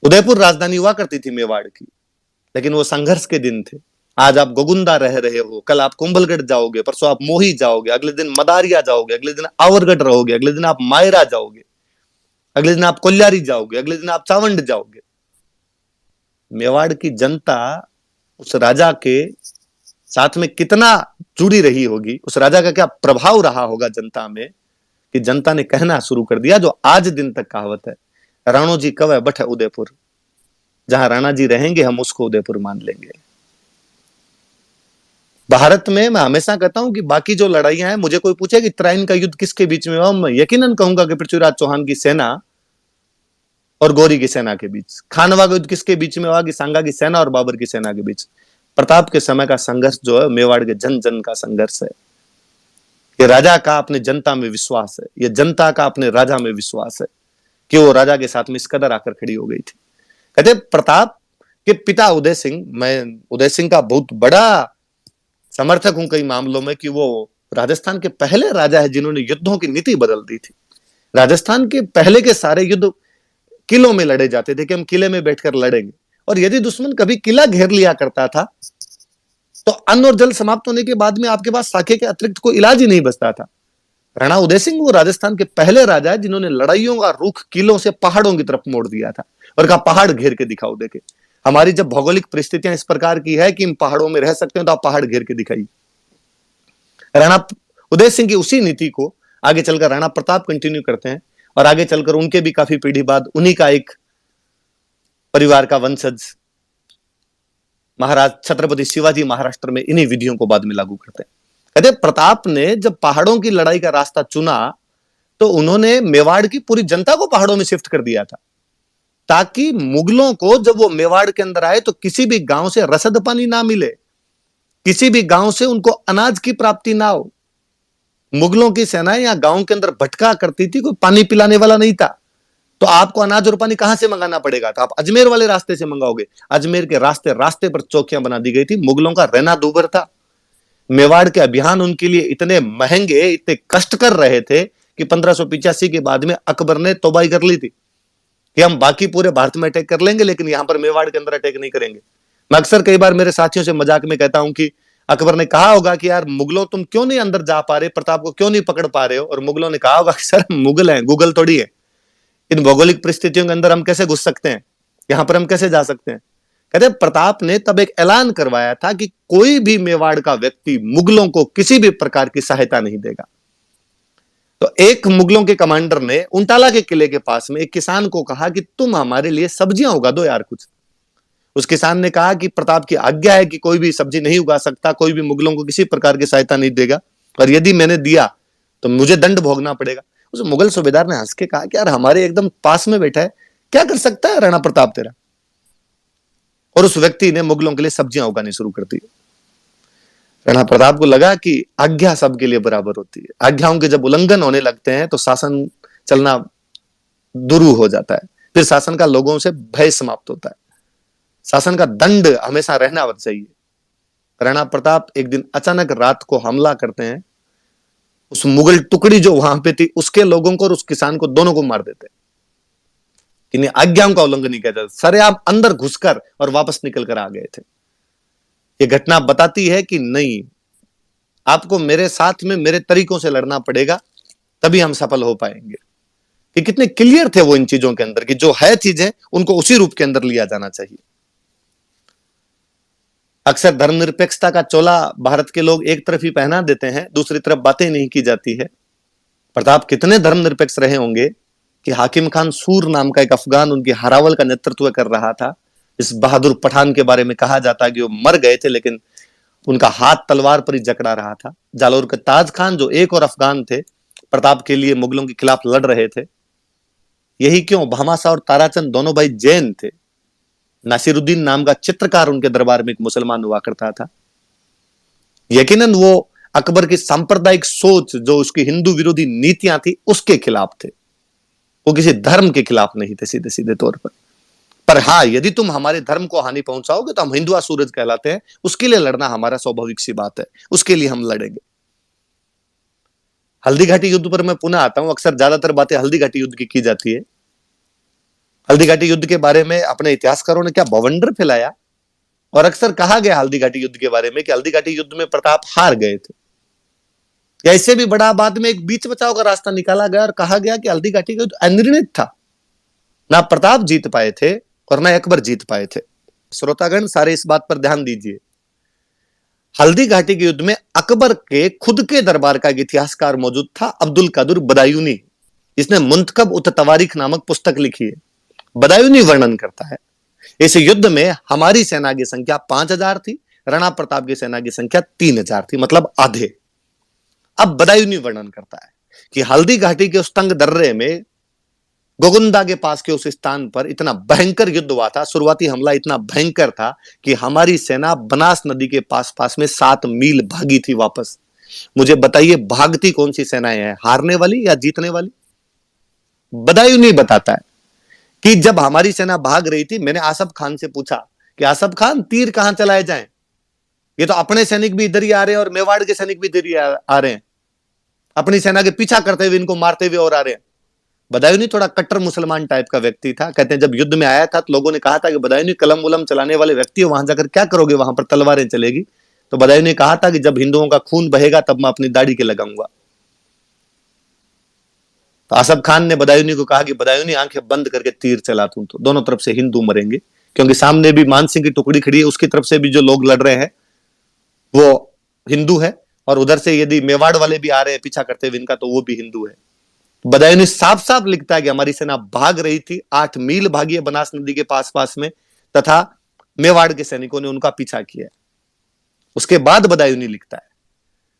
उदयपुर राजधानी हुआ करती थी मेवाड़ की, लेकिन वो संघर्ष के दिन थे। आज आप गोगुंदा रह रहे हो, कल आप कुंभलगढ़ जाओगे, परसों आप मोही जाओगे, अगले दिन मदारिया जाओगे, अगले दिन आवरगढ़ रहोगे, अगले दिन आप मायरा जाओगे, अगले दिन आप कोल्यारी जाओगे, अगले दिन आप चावंड जाओगे। मेवाड़ की जनता उस राजा के साथ में कितना जुड़ी रही होगी, उस राजा का क्या प्रभाव रहा होगा जनता में, कि जनता ने कहना शुरू कर दिया जो आज दिन तक कहावत है, राणो जी कवे बठ उदयपुर, जहां राणा जी रहेंगे हम उसको उदयपुर मान लेंगे। भारत में मैं हमेशा कहता हूं कि बाकी जो लड़ाइयां हैं, मुझे कोई पूछे कि तराइन का युद्ध किसके बीच में हुआ, मैं यकीनन कहूंगा कि पृथ्वीराज चौहान की सेना और गौरी की सेना के बीच। खानवा का युद्ध किसके बीच में हुआ, कि सांगा की सेना और बाबर की सेना के बीच। प्रताप के समय का संघर्ष जो है मेवाड़ के जन जन का संघर्ष है। ये राजा का अपने जनता में विश्वास है, ये जनता का अपने राजा में विश्वास है कि वो राजा के साथ में इस कदर आकर खड़ी हो गई थी। कहते प्रताप के पिता उदय सिंह, मैं उदय सिंह का बहुत बड़ा समर्थक हूं कई मामलों में, कि वो राजस्थान के पहले राजा है जिन्होंने युद्धों की नीति बदल दी थी। राजस्थान के पहले के सारे युद्ध किलों में लड़े जाते थे कि हम किले में बैठकर लड़ेंगे, और यदि दुश्मन कभी किला घेर लिया करता था तो अन्न और जल समाप्त होने के बाद में आपके पास साके के अतिरिक्त कोई इलाज ही नहीं बचता था। राणा उदय सिंह वो राजस्थान के पहले राजा है जिन्होंने लड़ाइयों का रुख किलों से पहाड़ों की तरफ मोड़ दिया था और कहा पहाड़ घेर के दिखाओ। देखे हमारी जब भौगोलिक परिस्थितियां इस प्रकार की है कि इन पहाड़ों में रह सकते हैं तो आप पहाड़ घेर के दिखाइए। राणा उदय सिंह की उसी नीति को आगे चलकर राणा प्रताप कंटिन्यू करते हैं, और आगे चलकर उनके भी काफी पीढ़ी बाद उन्हीं का एक परिवार का वंशज महाराज छत्रपति शिवाजी महाराष्ट्र में इन्हीं विधियों को बाद में लागू करते हैं। कहते प्रताप ने जब पहाड़ों की लड़ाई का रास्ता चुना तो उन्होंने मेवाड़ की पूरी जनता को पहाड़ों में शिफ्ट कर दिया था, ताकि मुगलों को जब वो मेवाड़ के अंदर आए तो किसी भी गांव से रसद पानी ना मिले, किसी भी गांव से उनको अनाज की प्राप्ति ना हो। मुगलों की सेनाएं यहां गांव के अंदर भटका करती थी, कोई पानी पिलाने वाला नहीं था, तो आपको अनाज और पानी कहां से मंगाना पड़ेगा, तो आप अजमेर वाले रास्ते से मंगाओगे। अजमेर के रास्ते रास्ते पर चौकियां बना दी गई थी। मुगलों का रहना दूभर था। मेवाड़ के अभियान उनके लिए इतने महंगे, इतने कष्ट कर रहे थे कि 1585 के बाद में अकबर ने तौबा कर ली थी कि हम बाकी पूरे भारत में अटैक कर लेंगे लेकिन यहां पर मेवाड़ के अंदर अटैक नहीं करेंगे। मैं अक्सर कई बार मेरे साथियों से मजाक में कहता हूं कि अकबर ने कहा होगा कि यार मुगलों तुम क्यों नहीं अंदर जा पा रहे, प्रताप को क्यों नहीं पकड़ पा रहे हो, और मुगलों ने कहा होगा कि सर मुगल हैं, गूगल थोड़ी है, इन भौगोलिक परिस्थितियों के अंदर हम कैसे घुस सकते हैं, यहां पर हम कैसे जा सकते हैं। कहते प्रताप ने तब एक ऐलान करवाया था कि कोई भी मेवाड़ का व्यक्ति मुगलों को किसी भी प्रकार की सहायता नहीं देगा। तो एक मुगलों के कमांडर ने उंटाला के किले के पास में एक किसान को कहा कि तुम हमारे लिए सब्जियां उगा दो यार कुछ। उस किसान ने कहा कि प्रताप की आज्ञा है कि कोई भी सब्जी नहीं उगा सकता, कोई भी मुगलों को किसी प्रकार की सहायता नहीं देगा, और यदि मैंने दिया तो मुझे दंड भोगना पड़ेगा। उस मुगल सूबेदार ने हंस के कहा कि यार हमारे एकदम पास में बैठा है, क्या कर सकता है राणा प्रताप तेरा। और उस व्यक्ति ने मुगलों के लिए सब्जियां उगानी शुरू कर दी। राणा प्रताप को लगा कि आज्ञा सबके लिए बराबर होती है, आज्ञाओं के जब उल्लंघन होने लगते हैं तो शासन चलना दुरू हो जाता है, फिर शासन का लोगों से भय समाप्त होता है, शासन का दंड हमेशा रहना चाहिए। राणा प्रताप एक दिन अचानक रात को हमला करते हैं, उस मुगल टुकड़ी जो वहां पे थी उसके लोगों को और उस किसान को दोनों को मार देते हैं। इन्हें आज्ञाओं का उल्लंघन नहीं किया जाता, सरेआम अंदर घुसकर और वापस निकल कर आ गए थे। ये घटना बताती है कि नहीं, आपको मेरे साथ में मेरे तरीकों से लड़ना पड़ेगा, तभी हम सफल हो पाएंगे। कि कितने क्लियर थे वो इन चीजों के अंदर कि जो है चीजें उनको उसी रूप के अंदर लिया जाना चाहिए। अक्सर धर्मनिरपेक्षता का चोला भारत के लोग एक तरफ ही पहना देते हैं, दूसरी तरफ बातें नहीं की जाती है। प्रताप कितने धर्मनिरपेक्ष रहे होंगे कि हाकिम खान सूर नाम का एक अफगान उनकी हरावल का नेतृत्व कर रहा था। इस बहादुर पठान के बारे में कहा जाता है कि वो मर गए थे लेकिन उनका हाथ तलवार पर ही जकड़ा रहा था। जालोर के ताज खान जो एक और अफगान थे, प्रताप के लिए मुगलों के खिलाफ लड़ रहे थे। यही क्यों भामाशाह और ताराचंद दोनों भाई जैन थे। नासिरुद्दीन नाम का चित्रकार उनके दरबार में एक मुसलमान हुआ करता था। यकीनन वो अकबर की सांप्रदायिक सोच, जो उसकी हिंदू विरोधी नीतियां थी, उसके खिलाफ थे, वो किसी धर्म के खिलाफ नहीं थे सीधे सीधे तौर पर हाँ, यदि तुम हमारे धर्म को हानि पहुंचाओगे तो हम हिंदुआ सूरज कहलाते हैं, उसके लिए लड़ना हमारा स्वाभाविक सी बात है, उसके लिए हम लड़ेंगे। हल्दी घाटी युद्ध पर मैं पुनः आता हूं। अक्सर ज्यादातर बातें हल्दी घाटी युद्ध की जाती है। हल्दी घाटी युद्ध के बारे में अपने इतिहासकारों ने क्या बवंडर फैलाया, और अक्सर कहा गया हल्दी घाटी युद्ध के बारे में कि हल्दी घाटी युद्ध में प्रताप हार गए थे, या इससे भी बड़ा बाद में एक बीच बचाव का रास्ता निकाला गया और कहा गया कि हल्दी घाटी का युद्ध अनिर्णित था, ना प्रताप जीत पाए थे और ना अकबर जीत पाए थे। श्रोतागण सारे इस बात पर ध्यान दीजिए, हल्दी घाटी के युद्ध में अकबर के खुद के दरबार का एक इतिहासकार मौजूद था, अब्दुल कादिर बदायूनी, जिसने मुंतखब उत तवारीख नामक पुस्तक लिखी है। बदायूनी वर्णन करता है इस युद्ध में हमारी सेना की संख्या 5000 थी, राणा प्रताप की सेना की संख्या 3000 थी, मतलब आधे। अब बदायूं वर्णन करता है कि हल्दी घाटी के उस तंग दर्रे में गोगुंदा के पास के उस स्थान पर इतना भयंकर युद्ध हुआ था। शुरुआती हमला इतना भयंकर था कि हमारी सेना बनास नदी के पास पास में 7 मील भागी थी वापस। मुझे बताइए, भागती कौन सी सेनाएं हैं, हारने वाली या जीतने वाली? बदायूं नहीं बताता है कि जब हमारी सेना भाग रही थी, मैंने आसफ खान से पूछा कि आसफ खान, तीर कहां चलाए जाएं? ये तो अपने सैनिक भी इधर ही आ रहे हैं और मेवाड़ के सैनिक भी इधर ही आ रहे हैं, अपनी सेना के पीछा करते हुए, इनको मारते हुए और आ रहे हैं। बदायूं थोड़ा कट्टर मुसलमान टाइप का व्यक्ति था। कहते हैं जब युद्ध में आया था तो लोगों ने कहा था कि बदायूं कलम वलम चलाने वाले व्यक्ति हो, वहां जाकर क्या करोगे, वहां पर तलवारें चलेगी। तो बदायूं ने कहा था कि जब हिंदुओं का खून बहेगा तब मैं अपनी दाढ़ी के लगाऊंगा। तो आसफ खान ने बदायूं को कहा कि बदायूं, आंखें बंद करके तीर चला तू, तो दोनों तरफ से हिंदू मरेंगे, क्योंकि सामने भी मान सिंह की टुकड़ी खड़ी है, उसकी तरफ से भी जो लोग लड़ रहे हैं वो हिंदू है, और उधर से यदि मेवाड़ वाले भी आ रहे हैं पीछा करते हुए इनका, तो वो भी हिंदू है। बदायूं साफ साफ लिखता है कि हमारी सेना भाग रही थी, 8 मील भागी है बनास नदी के पास पास में, तथा मेवाड़ के सैनिकों ने उनका पीछा किया। उसके बाद बदायूं लिखता है,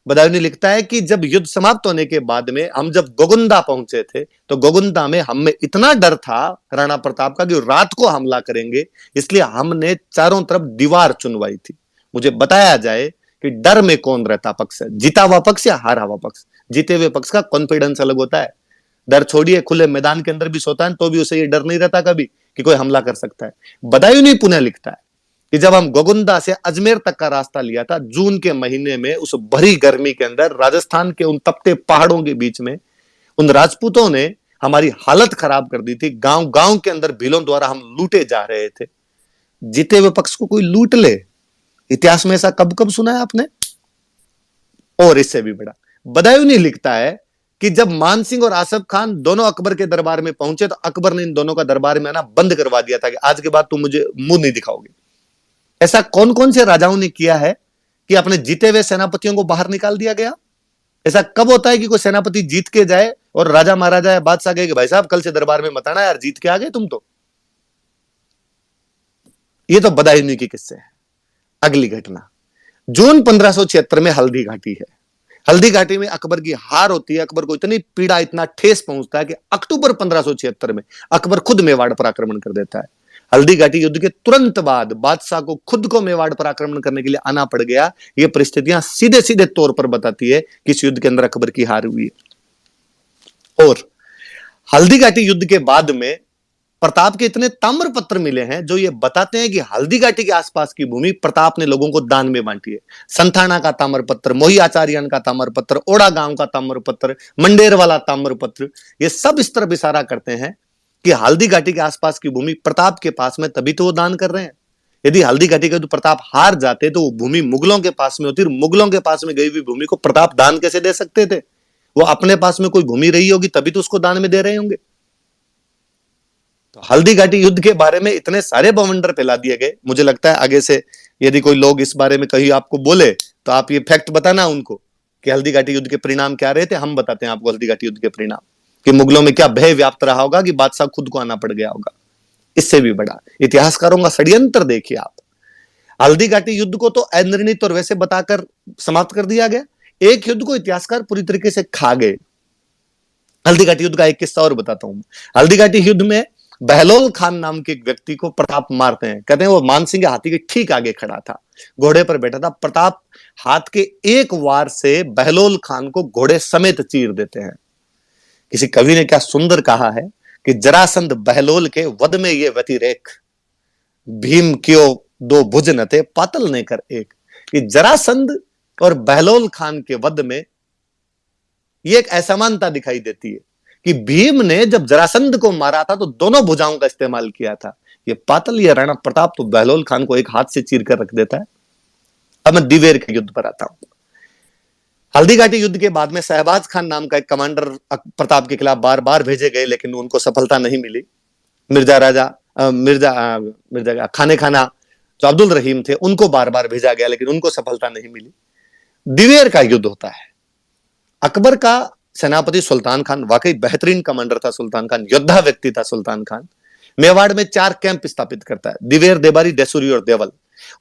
बदायूं लिखता है कि जब युद्ध समाप्त होने के बाद में हम जब गोगुंदा पहुंचे थे, तो गोगुंदा में हमें इतना डर था राणा प्रताप का कि रात को हमला करेंगे, इसलिए हमने चारों तरफ दीवार चुनवाई थी। मुझे बताया जाए कि डर में कौन रहता पक्ष है, जीता हुआ पक्ष या हारा हुआ पक्ष? जीते हुए पक्ष का कॉन्फिडेंस अलग होता है। डर छोड़िए, खुले मैदान के अंदर भी सोता है तो भी उसे ये डर नहीं रहता कभी कि कोई हमला कर सकता है। बदायूं पुनः लिखता है कि जब हम गोगुंदा से अजमेर तक का रास्ता लिया था जून के महीने में, उस भरी गर्मी के अंदर राजस्थान के उन तपते पहाड़ों के बीच में, उन राजपूतों ने हमारी हालत खराब कर दी थी। गांव गांव के अंदर भीलों द्वारा हम लूटे जा रहे थे। जीते हुए पक्ष को कोई लूट ले, इतिहास में ऐसा कब कब सुना है आपने? और इससे भी बड़ा, बदायूं लिखता है कि जब मान सिंह और आसफ खान दोनों अकबर के दरबार में पहुंचे, तो अकबर ने इन दोनों का दरबार में आना बंद करवा दिया था कि आज के बाद तुम मुझे मुंह नहीं दिखाओगे। ऐसा कौन कौन से राजाओं ने किया है कि अपने जीते हुए सेनापतियों को बाहर निकाल दिया गया? ऐसा कब होता है कि कोई सेनापति जीत के जाए और राजा महाराजा बादशाह कहे कि भाई साहब कल से दरबार में मत आना यार, जीत के आ गए तुम तो। ये तो बदायूं के किस्से है। अगली घटना जून 1576 में हल्दी घाटी है। हल्दी घाटी में अकबर की हार होती है। अकबर को इतनी पीड़ा, इतना ठेस पहुंचता है कि अक्टूबर 1576 में अकबर खुद मेवाड़ पर आक्रमण कर देता है। हल्दी घाटी युद्ध के तुरंत बाद बादशाह को खुद को मेवाड़ पर आक्रमण करने के लिए आना पड़ गया। ये परिस्थितियां सीधे सीधे तौर पर बताती है कि इस युद्ध के अंदर अकबर की हार हुई है। और हल्दी घाटी युद्ध के बाद में प्रताप के इतने ताम्र पत्र मिले हैं जो ये बताते हैं कि हल्दी घाटी के आसपास की भूमि प्रताप ने लोगों को दान में बांटी है। संथाना का ताम्र पत्र, मोही आचार्यन का ताम्र पत्र, ओड़ा गांव का ताम्र पत्र, मंडेर वाला ताम्र पत्र, ये सब इस तरफ इशारा करते हैं कि हल्दी घाटी के आसपास की भूमि प्रताप के पास में, तभी तो वो दान कर रहे हैं। यदि हल्दी घाटी के तो प्रताप हार जाते तो वो भूमि मुगलों के पास में होती, मुगलों के पास में गई हुई भूमि को प्रताप दान कैसे दे सकते थे? वो अपने पास में कोई भूमि रही होगी तभी तो उसको दान में दे रहे होंगे। तो हल्दी घाटी युद्ध के बारे में इतने सारे बवंडर फैला दिए गए। मुझे लगता है आगे से यदि कोई लोग इस बारे में कहीं आपको बोले तो आप ये फैक्ट बताना उनको कि हल्दी घाटी युद्ध के परिणाम क्या रहे थे। हम बताते हैं आपको हल्दी घाटी युद्ध के परिणाम, कि मुगलों में क्या भय व्याप्त रहा होगा कि बादशाह खुद को आना पड़ गया होगा। इससे भी बड़ा इतिहासकारों का षड्यंत्र देखिए आप। हल्दी घाटी युद्ध को तो अनिर्णित और वैसे बताकर समाप्त कर दिया गया। एक युद्ध को इतिहासकार पूरी तरीके से खा गए। हल्दी घाटी युद्ध का एक किस्सा और बताता हूं। हल्दी घाटी युद्ध में बहलोल खान नाम के एक व्यक्ति को प्रताप मारते हैं। कहते हैं वो मानसिंह के हाथी के ठीक आगे खड़ा था, घोड़े पर बैठा था। प्रताप हाथ के एक वार से बहलोल खान को घोड़े समेत चीर देते हैं। किसी कवि ने क्या सुंदर कहा है कि जरासंध बहलोल के वध में ये व्यतिरेक, भीम क्यों दो भुज न थे पातल ने कर एक। कि जरासंध और बहलोल खान के वध में ये एक असमानता दिखाई देती है कि भीम ने जब जरासंध को मारा था तो दोनों भुजाओं का इस्तेमाल किया था। ये पातल, ये राणा प्रताप तो बहलोल खान को एक हाथ से चीर कर रख देता है। अब मैं दिवेर के युद्ध पर आता हूं। हल्दी घाटी युद्ध के बाद में शहबाज खान नाम का एक कमांडर प्रताप के खिलाफ बार बार भेजे गए, लेकिन उनको सफलता नहीं मिली। मिर्जा खाने खाना जो अब्दुल रहीम थे उनको बार बार भेजा गया, लेकिन उनको सफलता नहीं मिली। दिवेर का युद्ध होता है। अकबर का सेनापति सुल्तान खान वाकई बेहतरीन कमांडर था। सुल्तान खान योद्धा व्यक्ति था। सुल्तान खान मेवाड़ में 4 कैंप स्थापित करता है, दिवेर, देबारी, डेसुरी और देवल।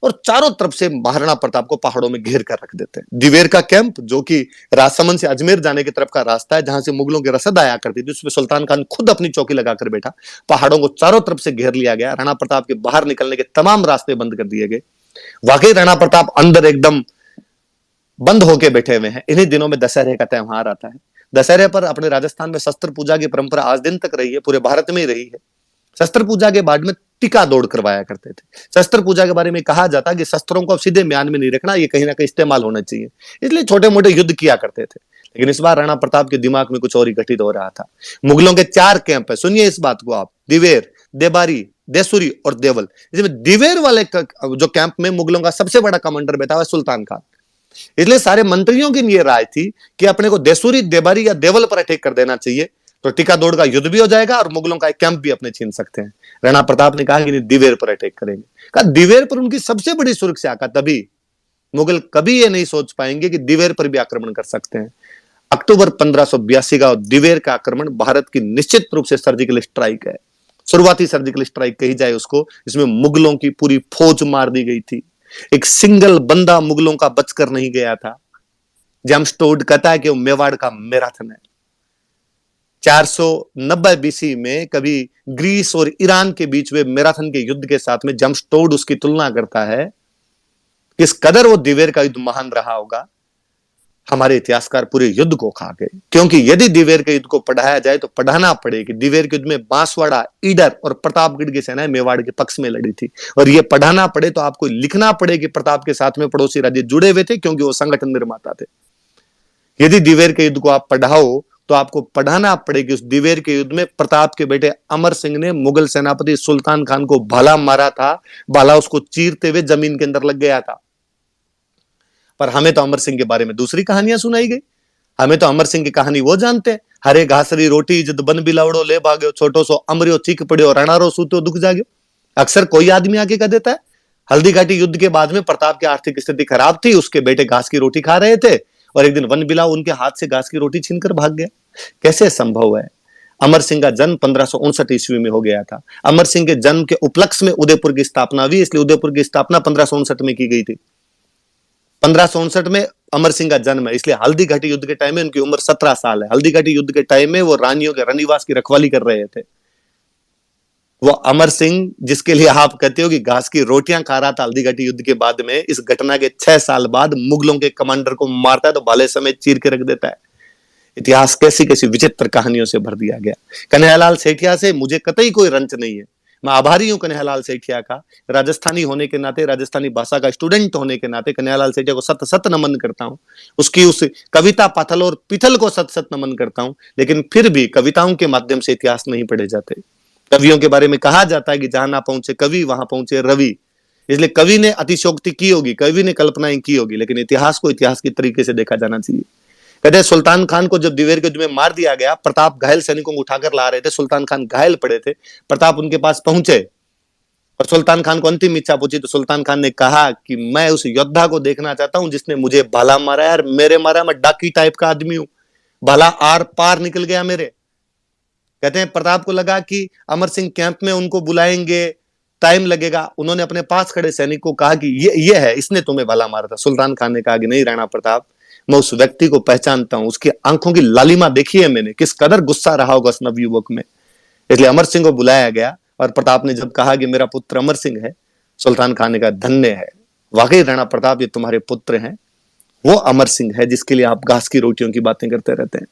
और चारों तरफ से महाराणा प्रताप को पहाड़ों में घेर कर रख देते हैं। दिवेर का कैंप, जो कि राजसमंद से अजमेर जाने की तरफ का रास्ता है, जहां से मुगलों की रसद आया करती थी, उसमें सुल्तान खान खुद अपनी चौकी लगाकर बैठा। पहाड़ों को चारों तरफ से घेर लिया गया। राणा प्रताप के बाहर निकलने के तमाम रास्ते बंद कर दिए गए। वाकई राणा प्रताप अंदर एकदम बंद होके बैठे हुए हैं। इन्हीं दिनों में दशहरे का त्योहार आता है। दशहरे पर अपने राजस्थान में शस्त्र पूजा की परंपरा आज दिन तक रही है, पूरे भारत में ही रही है। शस्त्र पूजा के बाद में टीका दौड़ करवाया करते थे। शस्त्र पूजा के बारे में कहा जाता कि शस्त्रों को अब सीधे म्यान में नहीं रखना, ये कहीं ना कहीं इस्तेमाल होना चाहिए, इसलिए छोटे मोटे युद्ध किया करते थे। लेकिन इस बार राणा प्रताप के दिमाग में कुछ और ही घटित हो रहा था। मुगलों के 4 कैंप है, सुनिए इस बात को आप, दिवेर, देबारी, देसुरी और देवल। इसमें दिवेर वाले जो कैंप में मुगलों का सबसे बड़ा कमांडर बैठा हुआ सुल्तान खान। इसलिए सारे मंत्रियों की ये राय थी कि अपने को देसुरी, देबारी या देवल पर अटैक कर देना चाहिए, तो टीका दौड़ का युद्ध भी हो जाएगा और मुगलों का एक कैंप भी अपने छीन सकते हैं। राणा प्रताप ने कहा कि नहीं, दिवेर पर अटैक करेंगे। कहा दिवेर पर उनकी सबसे बड़ी सुरक्षा का, तभी मुगल कभी ये नहीं सोच पाएंगे कि दिवेर पर भी आक्रमण कर सकते हैं। अक्टूबर 1582 का दिवेर का आक्रमण भारत की निश्चित रूप से सर्जिकल स्ट्राइक है, शुरुआती सर्जिकल स्ट्राइक कही जाए उसको। इसमें मुगलों की पूरी फौज मार दी गई थी। एक सिंगल बंदा मुगलों का बचकर नहीं गया था। जेम्स टोड कहता है कि वो मेवाड़ का मैराथन है। 490 बीसी में कभी ग्रीस और ईरान के बीच में मैराथन के युद्ध के साथ में जेम्स टोड उसकी तुलना करता है। किस कदर वो दिवेर का युद्ध महान रहा होगा। हमारे इतिहासकार पूरे युद्ध को खा गए, क्योंकि यदि दिवेर के युद्ध को पढ़ाया जाए तो पढ़ाना पड़े कि दिवेर के युद्ध में बांसवाड़ा, ईडर और प्रतापगढ़ की सेनाएं मेवाड़ के पक्ष में लड़ी थी। और यह पढ़ाना पड़े तो आपको लिखना पड़े कि प्रताप के साथ में पड़ोसी राज्य जुड़े हुए थे, क्योंकि वो संगठन निर्माता थे। यदि दिवेर के युद्ध को आप पढ़ाओ तो आपको पढ़ाना पड़े कि उस दिवेर के युद्ध में प्रताप के बेटे अमर सिंह ने मुगल सेनापति सुल्तान खान को भाला मारा था। भाला उसको चीरते हुए जमीन के अंदर लग गया था। पर हमें तो अमर सिंह के बारे में दूसरी कहानियां सुनाई गई। हमें तो अमर सिंह की कहानी वो जानते हैं, हरे घासरी रोटी जद बन बिलावड़ो ले भाग्यो, छोटो सो अमरियो चीख पड़ियो, रणारो सूतो दुख जाग्यो। अक्सर कोई आदमी आके कह देता है। हल्दी घाटी युद्ध के बाद में प्रताप की आर्थिक स्थिति खराब थी, उसके बेटे घास की रोटी खा रहे थे और एक दिन वन बिलाव उनके हाथ से घास की रोटी छीनकर भाग गया। कैसे संभव है? अमर सिंह का जन्म 1559 ईस्वी में हो गया था। अमर सिंह के जन्म के उपलक्ष्य में उदयपुर की स्थापना हुई, इसलिए उदयपुर की स्थापना 1559 में की गई थी। 1559 में अमर सिंह का जन्म है, इसलिए हल्दी घाटी युद्ध के टाइम में उनकी उम्र 17 साल है। हल्दी घाटी युद्ध के टाइम में वो रानियों के रनिवास की रखवाली कर रहे थे। वो अमर सिंह जिसके लिए आप कहते हो कि घास की रोटियां खा रहा था हल्दी घाटी युद्ध के बाद में, इस घटना के 6 साल बाद मुगलों के कमांडर को मारता है तो भाले समेत चीर के रख देता है। इतिहास कैसी कैसी विचित्र कहानियों से भर दिया गया। कन्हैयालाल सेठिया से मुझे कतई कोई रंच नहीं है। मैं आभारी हूं कन्हैयालाल सेठिया का, राजस्थानी होने के नाते, राजस्थानी भाषा का स्टूडेंट होने के नाते कन्हैयालाल सेठिया को सत सत नमन करता हूं। उसकी उस कविता पाथल और पिथल को सत सत नमन करता हूं। लेकिन फिर भी कविताओं के माध्यम से इतिहास नहीं पढ़े जाते। कवियों के बारे में कहा जाता है कि जहां ना पहुंचे कवि वहां पहुंचे रवि। इसलिए कवि ने अतिशोक्ति की होगी, कवि ने कल्पनाएं की होगी, लेकिन इतिहास को इतिहास की तरीके से देखा जाना चाहिए। कहते हैं सुल्तान खान को जब दिवेर के युद्ध में मार दिया गया, प्रताप घायल सैनिकों को उठाकर ला रहे थे, सुल्तान खान घायल पड़े थे। प्रताप उनके पास पहुंचे और सुल्तान खान को अंतिम इच्छा पूछी तो सुल्तान खान ने कहा कि मैं उस योद्धा को देखना चाहता हूं जिसने मुझे भाला मारा है। यार मेरे मारा, मैं डाकी टाइप का आदमी हूं, भाला आर पार निकल गया मेरे। कहते हैं प्रताप को लगा कि अमर सिंह कैंप में उनको बुलाएंगे, टाइम लगेगा। उन्होंने अपने पास खड़े सैनिक को कहा कि ये है, इसने तुम्हें भाला मारा था। सुल्तान खान ने कहा कि नहीं राणा प्रताप, मैं उस व्यक्ति को पहचानता हूं, उसकी आंखों की लालिमा देखी है मैंने, किस कदर गुस्सा रहा होगा उस नवयुवक में। इसलिए अमर सिंह को बुलाया गया और प्रताप ने जब कहा कि मेरा पुत्र अमर सिंह है, सुल्तान खान ने कहा धन्य है, वाकई राणा प्रताप ये तुम्हारे पुत्र हैं, वो अमर सिंह है जिसके लिए आप घास की रोटियों की बातें करते रहते हैं।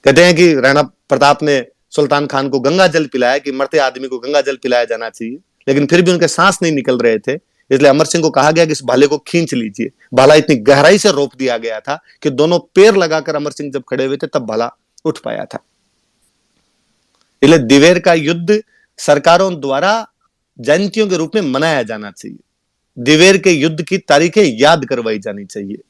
कहते हैं कि राणा प्रताप ने सुल्तान खान को गंगा जल पिलाया कि मरते आदमी को गंगा जल पिलाया जाना चाहिए, लेकिन फिर भी उनके सांस नहीं निकल रहे थे। इसलिए अमर सिंह को कहा गया कि इस भाले को खींच लीजिए। भाला इतनी गहराई से रोप दिया गया था कि दोनों पैर लगाकर अमर सिंह जब खड़े हुए थे तब भाला उठ पाया था। इसलिए दिवेर का युद्ध सरकारों द्वारा जयंतियों के रूप में मनाया जाना चाहिए। दिवेर के युद्ध की तारीखें याद करवाई जानी चाहिए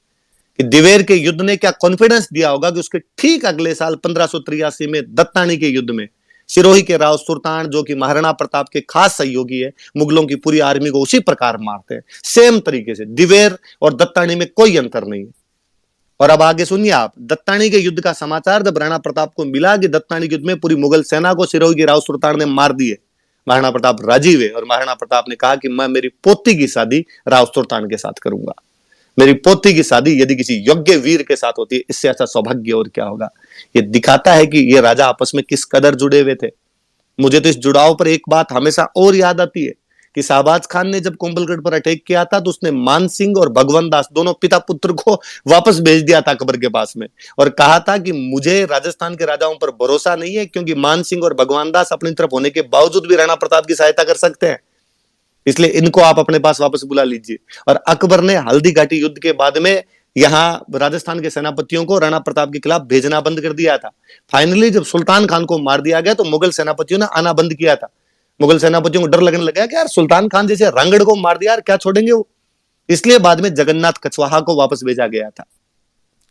कि दिवेर के युद्ध ने क्या कॉन्फिडेंस दिया होगा कि उसके ठीक अगले साल 1583 में दत्तानी के युद्ध में सिरोही के राव सुल्तान, जो कि महाराणा प्रताप के खास सहयोगी है, मुगलों की पूरी आर्मी को उसी प्रकार मारते हैं, सेम तरीके से। दिवेर और दत्तानी में कोई अंतर नहीं है। और अब आगे सुनिए आप, दत्तानी के युद्ध का समाचार जब राणा प्रताप को मिला कि दत्तानी के युद्ध में पूरी मुगल सेना को सिरोही के राव सुल्तान ने मार दिए, महाराणा प्रताप राजी हुए और महाराणा प्रताप ने कहा कि मैं मेरी पोती की शादी राव सुल्तान के साथ करूंगा। मेरी पोती की शादी यदि किसी योग्य वीर के साथ होती है, इससे अच्छा सौभाग्य और क्या होगा। ये दिखाता है कि ये राजा आपस में किस कदर जुड़े हुए थे। मुझे तो इस जुड़ाव पर एक बात हमेशा और याद आती है कि शाहबाज खान ने जब कुंभलगढ़ पर अटैक किया था तो उसने मान सिंह और भगवंत दास दोनों पिता पुत्र को वापस भेज दिया था अकबर के पास में और कहा था कि मुझे राजस्थान के राजाओं पर भरोसा नहीं है, क्योंकि मान सिंह और भगवंत दास अपनी तरफ होने के बावजूद भी राणा प्रताप की सहायता कर सकते हैं, इसलिए इनको आप अपने पास वापस बुला लीजिए। और अकबर ने हल्दी घाटी युद्ध के बाद में यहां राजस्थान के सेनापतियों को राणा प्रताप के खिलाफ भेजना बंद कर दिया था। फाइनली जब सुल्तान खान को मार दिया गया तो मुगल सेनापतियों ने आना बंद किया था। मुगल सेनापतियों को डर लगने लगा कि यार सुल्तान खान जैसे रंगड़ को मार दिया, यार क्या छोड़ेंगे वो। इसलिए बाद में जगन्नाथ कछवाहा को वापस भेजा गया था।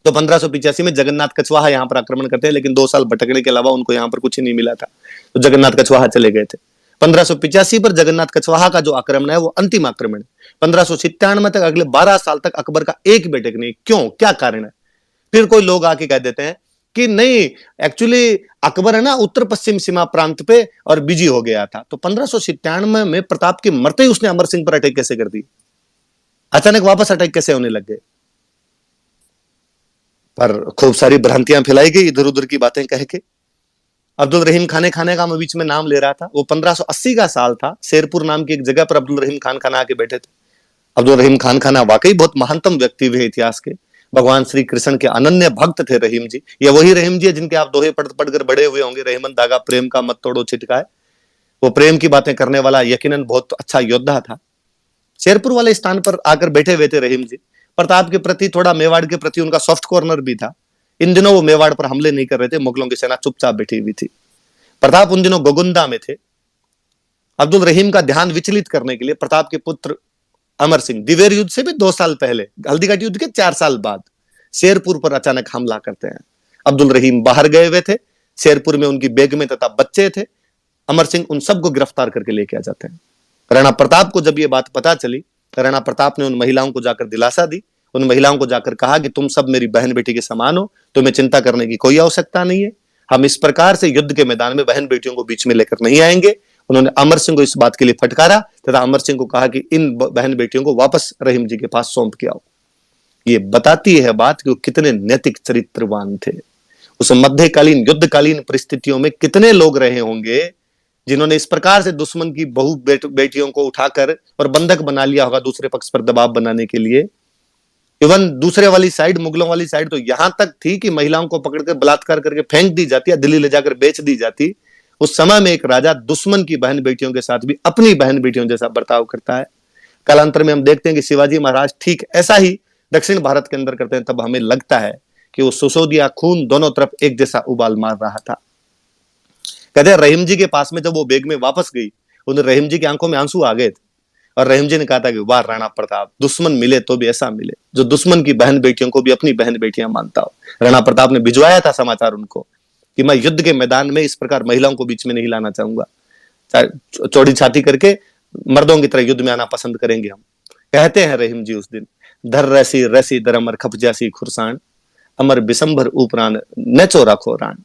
तो 1585 में जगन्नाथ कछवाहा यहां पर आक्रमण करते हैं, लेकिन 2 साल भटकने के अलावा उनको यहां पर कुछ नहीं मिला था, तो जगन्नाथ कछवाहा चले गए थे। 1585 पर जगन्नाथ कछवाहा का जो आक्रमण है वो अंतिम आक्रमण है। 1597 तक अगले 12 साल तक अकबर का एक बेटे नहीं। क्यों, क्या कारण है? फिर कोई लोग आके कह देते हैं कि नहीं, एक्चुअली अकबर है ना उत्तर पश्चिम सीमा प्रांत पे और बिजी हो गया था। तो 1597 में प्रताप के मरते ही उसने अमर सिंह पर अटैक कैसे कर दी? अचानक वापस अटैक कैसे होने लग गए? पर खूब सारी भ्रांतियां फैलाई गई इधर उधर की बातें कह के। अब्दुल रहीम खाने का मैं बीच में नाम ले रहा था, वो 1580 का साल था। शेरपुर नाम की एक जगह पर अब्दुल रहीम खान आके बैठे थे। अब्दुल रहीम खान वाकई बहुत महानतम व्यक्ति हुए इतिहास के। भगवान श्री कृष्ण के अनन्य भक्त थे रहीम जी। ये वही रहीम जी है जिनके आप दोहे पढ़कर बड़े हुए होंगे, रहमन दागा प्रेम का मत तोड़ो छिटकाए। वो प्रेम की बातें करने वाला यकीनन बहुत अच्छा योद्धा था। शेरपुर वाले स्थान पर आकर बैठे हुए थे रहीम जी। प्रताप के प्रति, थोड़ा मेवाड़ के प्रति उनका सॉफ्ट कॉर्नर भी था। इन दिनों वो मेवाड़ पर हमले नहीं कर रहे थे, मुगलों की सेना चुपचाप बैठी हुई थी। प्रताप उन दिनों गोगुंदा में थे। अब्दुल रहीम का ध्यान विचलित करने के लिए प्रताप के पुत्र अमर सिंह दिवेर युद्ध से भी 2 साल पहले, हल्दीघाटी युद्ध के 4 साल बाद शेरपुर पर अचानक हमला करते हैं। अब्दुल रहीम बाहर गए हुए थे, शेरपुर में उनकी बेगमें तथा बच्चे थे। अमर सिंह उन सबको गिरफ्तार करके लेके आ जाते हैं। राणा प्रताप को जब ये बात पता चली, राणा प्रताप ने उन महिलाओं को जाकर दिलासा दी। उन महिलाओं को जाकर कहा कि तुम सब मेरी बहन बेटी के समान हो, तुम्हें चिंता करने की कोई आवश्यकता नहीं है। हम इस प्रकार से युद्ध के मैदान में बहन बेटियों को बीच में लेकर नहीं आएंगे। उन्होंने अमर सिंह को इस बात के लिए फटकारा तथा अमर सिंह को कहा कि इन बहन बेटियों को वापस रहीम जी के पास सौंप के आओ। ये बताती है बात कि वो कितने नैतिक चरित्रवान थे। उस मध्यकालीन युद्धकालीन परिस्थितियों में कितने लोग रहे होंगे जिन्होंने इस प्रकार से दुश्मन की बहु बेटियों को उठाकर और बंधक बना लिया होगा दूसरे पक्ष पर दबाव बनाने के लिए। इवन दूसरे वाली साइड, मुगलों वाली साइड तो यहां तक थी कि महिलाओं को पकड़कर बलात्कार करके फेंक दी जाती है, दिल्ली ले जाकर बेच दी जाती। उस समय में एक राजा दुश्मन की बहन बेटियों के साथ भी अपनी बहन बेटियों जैसा बर्ताव करता है। कालांतर में हम देखते हैं कि शिवाजी महाराज ठीक ऐसा ही दक्षिण भारत के अंदर करते हैं। तब हमें लगता है कि वो सुसोदिया खून दोनों तरफ एक जैसा उबाल मार रहा था। कहते हैं रहीम जी के पास में जब वो बेग में वापस गई, उन रहीम जी की आंखों में आंसू आ गए थे और रहीम जी ने कहा था कि वाह राणा प्रताप, दुश्मन मिले तो भी ऐसा मिले जो दुश्मन की बहन बेटियों को भी अपनी बहन बेटियां मानता हो। राणा प्रताप ने भिजवाया था समाचार उनको कि मैं युद्ध के मैदान में इस प्रकार महिलाओं को बीच में नहीं लाना चाहूंगा, चौड़ी छाती करके मर्दों की तरह युद्ध में आना पसंद करेंगे हम। कहते हैं रहीम जी उस दिन, धर रसी रसी दर अमर खप जासी खुरसान, अमर बिसंभर उपरान न चो रखो रान।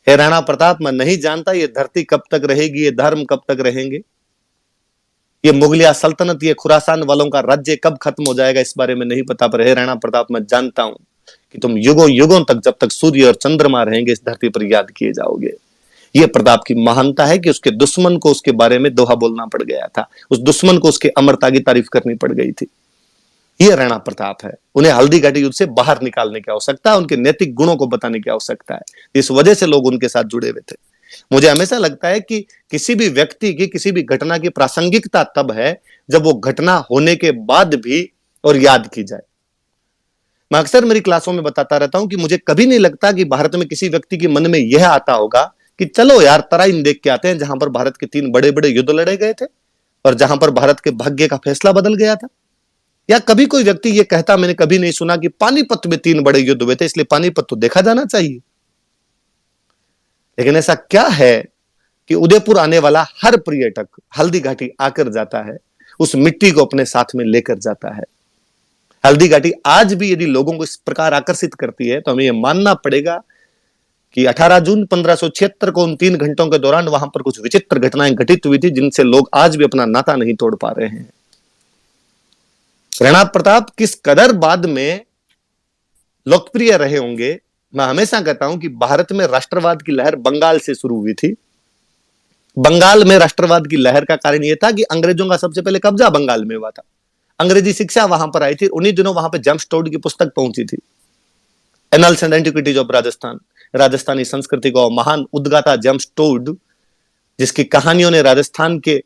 हे राणा प्रताप, मैं नहीं जानता ये धरती कब तक रहेगी, ये धर्म कब तक रहेंगे, ये मुगलिया सल्तनत, ये खुरासान वालों का राज्य कब खत्म हो जाएगा, इस बारे में नहीं पता। पर हे राणा प्रताप, मैं जानता हूं कि तुम युगों युगों तक, जब तक सूर्य और चंद्रमा रहेंगे, इस धरती पर याद किए जाओगे। ये प्रताप की महानता है कि उसके दुश्मन को उसके बारे में दोहा बोलना पड़ गया था, उस दुश्मन को उसके अमरता की तारीफ करनी पड़ गई थी। ये राणा प्रताप है। उन्हें हल्दीघाटी युद्ध से बाहर निकालने की आवश्यकता है, उनके नैतिक गुणों को बताने की आवश्यकता है। इस वजह से लोग उनके साथ जुड़े हुए थे। मुझे हमेशा लगता है कि किसी भी व्यक्ति की, किसी भी घटना की प्रासंगिकता तब है जब वो घटना होने के बाद भी और याद की जाए। मैं अक्सर मेरी क्लासों में बताता रहता हूं कि मुझे कभी नहीं लगता कि भारत में किसी व्यक्ति के मन में यह आता होगा कि चलो यार तराइन देख के आते हैं, जहां पर भारत के 3 बड़े बड़े युद्ध लड़े गए थे और जहां पर भारत के भाग्य का फैसला बदल गया था। या कभी कोई व्यक्ति ये कहता मैंने कभी नहीं सुना कि पानीपत में 3 बड़े युद्ध हुए थे, इसलिए पानीपत तो देखा जाना चाहिए। लेकिन ऐसा क्या है कि उदयपुर आने वाला हर पर्यटक हल्दीघाटी आकर जाता है, उस मिट्टी को अपने साथ में लेकर जाता है। हल्दीघाटी आज भी यदि लोगों को इस प्रकार आकर्षित करती है तो हमें यह मानना पड़ेगा कि 18 जून 1576 को उन 3 घंटों के दौरान वहां पर कुछ विचित्र घटनाएं घटित हुई थी जिनसे लोग आज भी अपना नाता नहीं तोड़ पा रहे हैं। राणा प्रताप किस कदर बाद में लोकप्रिय रहे होंगे, मैं हमेशा कहता हूं कि भारत में राष्ट्रवाद की लहर बंगाल से शुरू हुई थी। बंगाल में राष्ट्रवाद की लहर का कारण यह था कि अंग्रेजों का सबसे पहले कब्जा बंगाल में हुआ था, अंग्रेजी शिक्षा वहां पर आई थी। उन्हीं दिनों वहां पर जेम्स टोड की पुस्तक पहुंची थी, annuls and antiquities of Rajasthan, Rajasthani संस्कृति को महान उद्गाता जेम्स टोड, जिसकी कहानियों ने राजस्थान के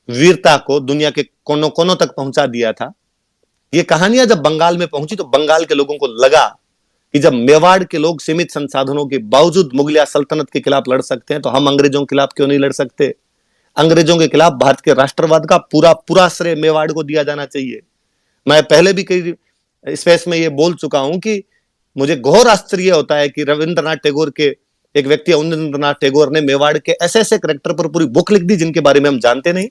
वीरता को दुनिया के कोनों कोनों तक पहुंचा दिया था। ये कहानियां जब बंगाल में पहुंची तो बंगाल के लोगों को लगा कि जब मेवाड़ के लोग सीमित संसाधनों के बावजूद मुगलिया सल्तनत के खिलाफ लड़ सकते हैं तो हम अंग्रेजों के खिलाफ क्यों नहीं लड़ सकते। अंग्रेजों के खिलाफ भारत के राष्ट्रवाद का पूरा पूरा श्रेय मेवाड़ को दिया जाना चाहिए। मैं पहले भी कई स्पेस में ये बोल चुका हूं कि मुझे घोर आश्चर्य होता है कि रविंद्रनाथ टैगोर के एक व्यक्ति रविंद्रनाथ टैगोर ने मेवाड़ के ऐसे ऐसे कैरेक्टर पर पूरी बुक लिख दी जिनके बारे में हम जानते नहीं।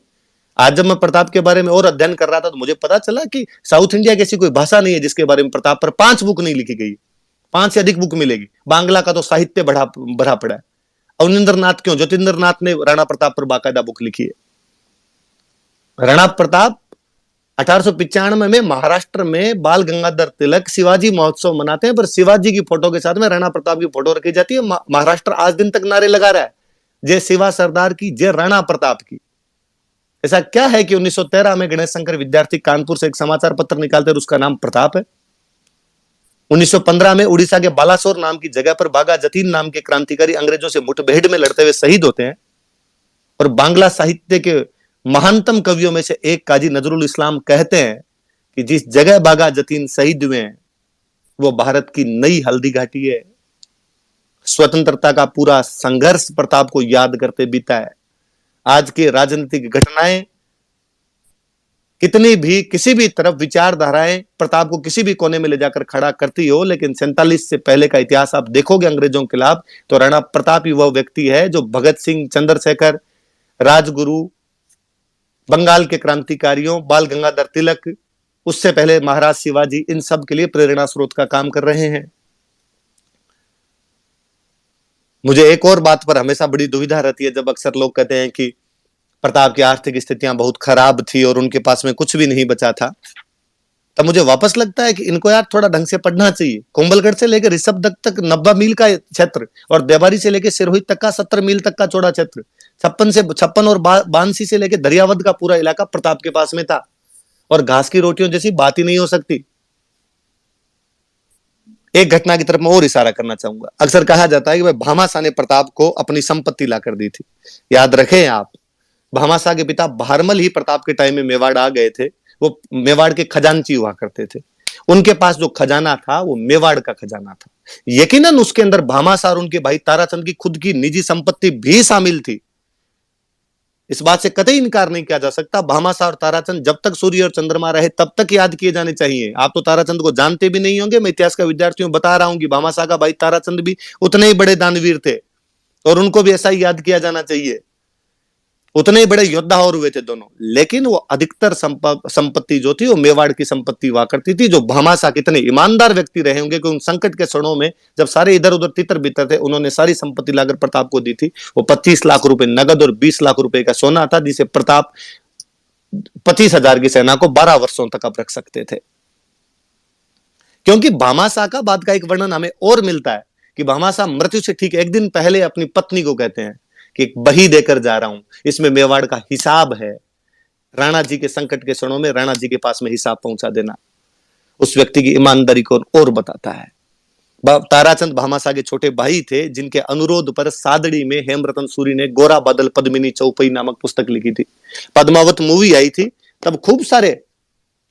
आज जब मैं प्रताप के बारे में और अध्ययन कर रहा था तो मुझे पता चला कि साउथ इंडिया की ऐसी कोई भाषा नहीं है जिसके बारे में प्रताप पर 5 बुक नहीं लिखी गई। 5 से अधिक बुक मिलेगी। बांग्ला का तो साहित्य भरा पड़ा है। अवनिंद्रनाथ क्यों, ज्योतिंद्रनाथ ने राणा प्रताप पर बाकायदा बुक लिखी है। राणा प्रताप 1895 में महाराष्ट्र में बाल गंगाधर तिलक शिवाजी महोत्सव मनाते हैं, पर शिवाजी की फोटो के साथ में राणा प्रताप की फोटो रखी जाती है। महाराष्ट्र आज दिन तक नारे लगा रहा है, जय शिवा सरदार की, जय राणा प्रताप की। ऐसा क्या है कि 1913 में गणेश शंकर विद्यार्थी कानपुर से एक समाचार पत्र निकालते हैं, उसका नाम प्रताप है। 1915 में उड़ीसा के बालासोर नाम की जगह पर बागा जतीन नाम के क्रांतिकारी अंग्रेजों से मुठभेड़ में लड़ते हुए शहीद होते हैं। और बांग्ला साहित्य के महानतम कवियों में से एक काजी नजरुल इस्लाम कहते हैं कि जिस जगह बागा जतीन शहीद हुए हैं वो भारत की नई हल्दी घाटी है। स्वतंत्रता का पूरा संघर्ष प्रताप को याद करते बीता है। आज की राजनीतिक घटनाएं कितनी भी किसी भी तरफ विचारधाराएं प्रताप को किसी भी कोने में ले जाकर खड़ा करती हो, लेकिन 47 से पहले का इतिहास आप देखोगे अंग्रेजों के खिलाफ तो राणा प्रताप ही वह व्यक्ति है जो भगत सिंह, चंद्रशेखर, राजगुरु, बंगाल के क्रांतिकारियों, बाल गंगाधर तिलक, उससे पहले महाराज शिवाजी, इन सब के लिए प्रेरणा स्रोत का काम कर रहे हैं। मुझे एक और बात पर हमेशा बड़ी दुविधा रहती है, जब अक्सर लोग कहते हैं कि प्रताप की आर्थिक स्थितियां बहुत खराब थी और उनके पास में कुछ भी नहीं बचा था, तब मुझे वापस लगता है कि इनको यार थोड़ा ढंग से पढ़ना चाहिए। कुंभलगढ़ से लेकर ऋषभदत्त तक 90 मील का क्षेत्र और देवारी से लेकर सिरोही तक का 70 मील तक का चौड़ा क्षेत्र, 56 और बांसी से लेकर दरियावद का पूरा इलाका प्रताप के पास में था। और घास की रोटियों जैसी बात ही नहीं हो सकती। एक घटना की तरफ मैं और इशारा करना चाहूंगा। अक्सर कहा जाता है कि भाई भामाशाह ने प्रताप को अपनी संपत्ति ला कर दी थी। याद रखें आप, भामाशाह के पिता भारमल ही प्रताप के टाइम में मेवाड़ आ गए थे। वो मेवाड़ के खजांची हुआ करते थे। उनके पास जो खजाना था वो मेवाड़ का खजाना था। यकीनन उसके अंदर भामाशाह और उनके भाई ताराचंद की खुद की निजी संपत्ति भी शामिल थी। इस बात से कतई इनकार नहीं किया जा सकता। भामाशाह और ताराचंद जब तक सूर्य और चंद्रमा रहे तब तक याद किए जाने चाहिए। आप तो ताराचंद को जानते भी नहीं होंगे। मैं इतिहास का विद्यार्थियों बता रहा हूं कि भामाशाह का भाई ताराचंद भी उतने ही बड़े दानवीर थे और उनको भी ऐसा ही याद किया जाना चाहिए। उतने ही बड़े योद्धा और हुए थे दोनों। लेकिन वो अधिकतर संपत्ति जो थी वो मेवाड़ की संपत्ति हुआ करती थी। जो भामाशाह कितने ईमानदार व्यक्ति रहे होंगे कि उन संकट के क्षणों में जब सारे इधर उधर तितर बितर थे, उन्होंने सारी संपत्ति लाकर प्रताप को दी थी। वो 25 लाख रुपए नगद और 20 लाख रुपए का सोना था, जिसे प्रताप 25,000 की सेना को 12 वर्षों तक अब रख सकते थे। क्योंकि भामाशाह का बाद का एक वर्णन हमें और मिलता है कि भामाशाह मृत्यु से ठीक एक दिन पहले अपनी पत्नी को कहते हैं कि एक बही देकर जा रहा हूं, इसमें मेवाड़ का हिसाब है। राणा जी के संकट के क्षणों में राणा जी के पास में हिसाब पहुंचा देना उस व्यक्ति की ईमानदारी को और बताता है। ताराचंद भामाशाह के छोटे भाई थे, जिनके अनुरोध पर सादड़ी में हेमरतन सूरी ने गोरा बादल पद्मिनी चौपई नामक पुस्तक लिखी थी। पद्मावत मूवी आई थी तब खूब सारे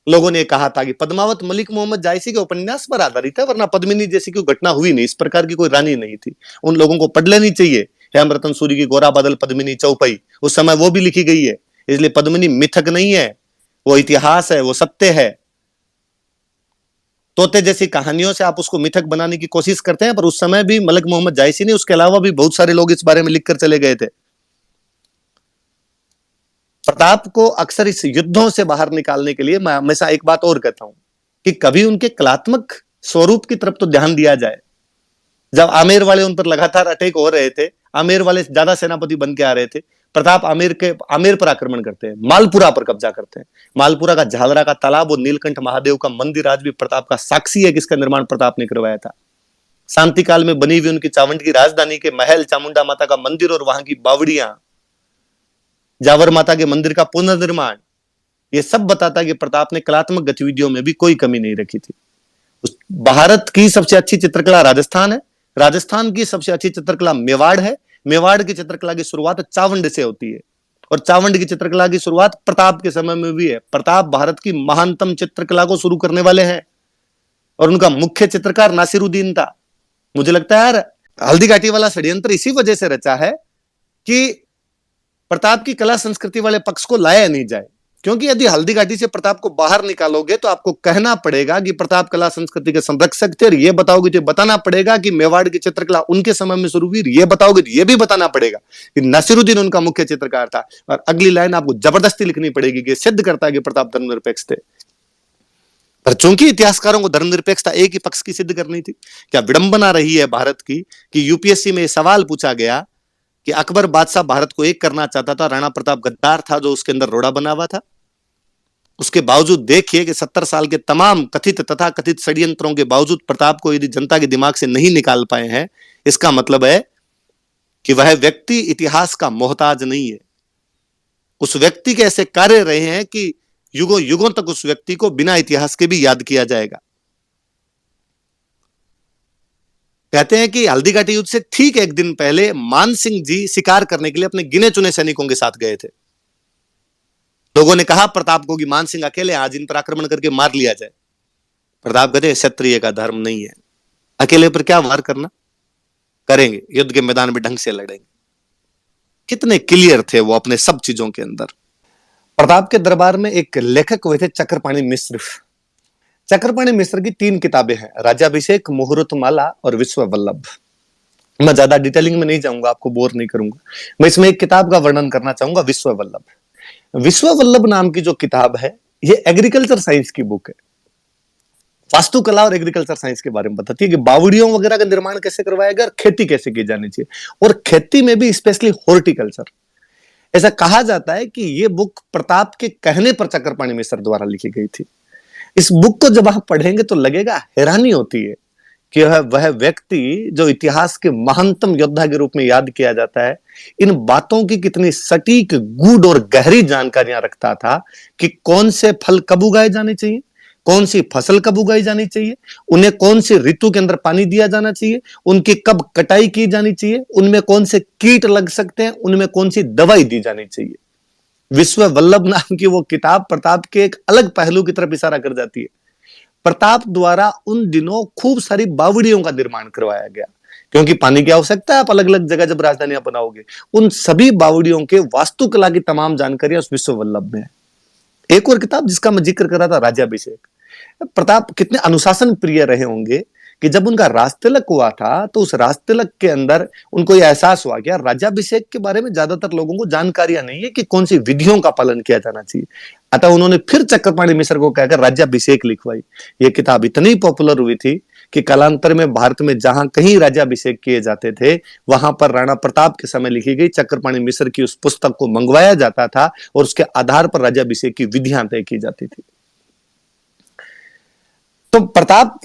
लोगों ने कहा था कि पद्मावत मलिक मोहम्मद जायसी के उपन्यास पर आधारित है, वरना पद्मिनी जैसी कोई घटना हुई नहीं, इस प्रकार की कोई रानी नहीं थी। उन लोगों को पढ़ लेनी चाहिए हेमरतन सूरी की गोरा बादल पद्मिनी चौपई। उस समय वो भी लिखी गई है, इसलिए पद्मिनी मिथक नहीं है, वो इतिहास है, वो सत्य है। तोते जैसी कहानियों से आप उसको मिथक बनाने की कोशिश करते हैं, पर उस समय भी मलिक मोहम्मद जायसी ने, उसके अलावा भी बहुत सारे लोग इस बारे में लिखकर चले गए थे। प्रताप को अक्सर इस युद्धों से बाहर निकालने के लिए मैं हमेशा एक बात और कहता हूं कि कभी उनके कलात्मक स्वरूप की तरफ तो ध्यान दिया जाए। जब आमेर वाले उन पर लगातार अटैक हो रहे थे, आमेर वाले ज्यादा सेनापति बन के आ रहे थे, प्रताप आमेर पर आक्रमण करते हैं, मालपुरा पर कब्जा करते हैं। मालपुरा का झालरा का तालाब और नीलकंठ महादेव का मंदिर आज भी प्रताप का साक्षी है, किसका निर्माण प्रताप ने करवाया था। शांति काल में बनी हुई उनकी चावंड की राजधानी के महल, चामुंडा माता का मंदिर और वहां की बावड़ियां, जावर माता के मंदिर का पुनर्निर्माण, ये सब बताता है कि प्रताप ने कलात्मक गतिविधियों में भी कोई कमी नहीं रखी थी। भारत की सबसे अच्छी चित्रकला राजस्थान है, राजस्थान की सबसे अच्छी चित्रकला मेवाड़ है, मेवाड़ की चित्रकला की शुरुआत चावंड से होती है, और चावंड की चित्रकला की शुरुआत प्रताप के समय में भी है। प्रताप भारत की महानतम चित्रकला को शुरू करने वाले हैं, और उनका मुख्य चित्रकार नासिरुद्दीन था। मुझे लगता है यार, हल्दी घाटी वाला षड्यंत्र इसी वजह से रचा है कि प्रताप की कला संस्कृति वाले पक्ष को लाया नहीं जाए, क्योंकि यदि हल्दी घाटी से प्रताप को बाहर निकालोगे तो आपको कहना पड़ेगा कि प्रताप कला संस्कृति के संरक्षक थे, और ये बताओगे तो बताना पड़ेगा कि मेवाड़ की चित्रकला उनके समय में शुरू हुई, ये बताओगे तो ये भी बताना पड़ेगा कि नासिरुद्दीन उनका मुख्य चित्रकार था। और अगली लाइन आपको जबरदस्ती लिखनी पड़ेगी कि सिद्ध करता है कि प्रताप धर्मनिरपेक्ष थे। पर चूंकि इतिहासकारों को धर्मनिरपेक्षता एक ही पक्ष की सिद्ध करनी थी, क्या विडंबना रही है भारत की कि यूपीएससी में सवाल पूछा गया कि अकबर बादशाह भारत को एक करना चाहता था, राणा प्रताप गद्दार था जो उसके अंदर रोड़ा बना हुआ था। उसके बावजूद देखिए कि 70 साल के तमाम कथित तथा कथित षड्यंत्रों के बावजूद प्रताप को यदि जनता के दिमाग से नहीं निकाल पाए हैं, इसका मतलब है कि वह व्यक्ति इतिहास का मोहताज नहीं है। उस व्यक्ति के ऐसे कार्य रहे हैं कि युगों युगों तक उस व्यक्ति को बिना इतिहास के भी याद किया जाएगा। कहते हैं कि हल्दी घाटी युद्ध से ठीक एक दिन पहले मान सिंह जी शिकार करने के लिए अपने गिने चुने सैनिकों के साथ गए थे। लोगों ने कहा प्रताप को कि मान सिंह अकेले आज इन पर आक्रमण करके मार लिया जाए। प्रताप कहते क्षत्रिय का धर्म नहीं है, अकेले पर क्या वार करना, करेंगे, युद्ध के मैदान में ढंग से लड़ेंगे। कितने क्लियर थे वो अपने सब चीजों के अंदर। प्रताप के दरबार में एक लेखक हुए थे चक्रपाणी मिश्र। चक्रपाणी मिश्र की 3 किताबें हैं, राज्याभिषेक, मुहूर्तमाला और विश्व वल्लभ। मैं ज्यादा डिटेलिंग में नहीं जाऊंगा, आपको बोर नहीं करूंगा। मैं इसमें एक किताब का वर्णन करना चाहूंगा, विश्व वल्लभ। विश्व वल्लभ नाम की जो किताब है, ये एग्रीकल्चर साइंस की बुक है। वास्तुकला और एग्रीकल्चर साइंस के बारे में बताती है कि बावड़ियों वगैरह का निर्माण कैसे करवाया गया और खेती कैसे की जानी चाहिए, और खेती में भी स्पेशली हॉर्टिकल्चर। ऐसा कहा जाता है कि ये बुक प्रताप के कहने पर चक्रपाणी मिश्र द्वारा लिखी गई थी। इस बुक को जब आप पढ़ेंगे तो लगेगा, हैरानी होती है कि वह व्यक्ति जो इतिहास के महानतम योद्धा के रूप में याद किया जाता है, इन बातों की कितनी सटीक, गूढ़ और गहरी जानकारियां रखता था कि कौन से फल कब उगाए जाने चाहिए, कौन सी फसल कब उगाई जानी चाहिए, उन्हें कौन सी ऋतु के अंदर पानी दिया जाना चाहिए, उनकी कब कटाई की जानी चाहिए, उनमें कौन से कीट लग सकते हैं, उनमें कौन सी दवाई दी जानी चाहिए। विश्व वल्लभ नाम की वो किताब प्रताप के एक अलग पहलू की तरफ इशारा कर जाती है। प्रताप द्वारा उन दिनों खूब सारी बावड़ियों का निर्माण करवाया गया, क्योंकि पानी की आवश्यकता है, आप अलग अलग जगह जब राजधानियां बनाओगे। उन सभी बावड़ियों के वास्तुकला की तमाम जानकारियां उस विश्व वल्लभ में है। एक और किताब जिसका मैं जिक्र कर रहा था, राज्याभिषेक। प्रताप कितने अनुशासन प्रिय रहे होंगे कि जब उनका राजतिलक हुआ था तो उस राजतिलक के अंदर उनको यह एहसास हुआ कि यार राज्याभिषेक के बारे में ज्यादातर लोगों को जानकारियां नहीं है कि कौन सी विधियों का पालन किया जाना चाहिए। अतः उन्होंने फिर चक्रपाणी मिश्र को कहकर राज्याभिषेक लिखवाई। यह किताब इतनी पॉपुलर हुई थी कि कालांतर में भारत में जहां कहीं राज्याभिषेक किए जाते थे, वहां पर राणा प्रताप के समय लिखी गई चक्रपाणी मिश्र की उस पुस्तक को मंगवाया जाता था और उसके आधार पर राज्याभिषेक की विधियां तय की जाती थी। तो प्रताप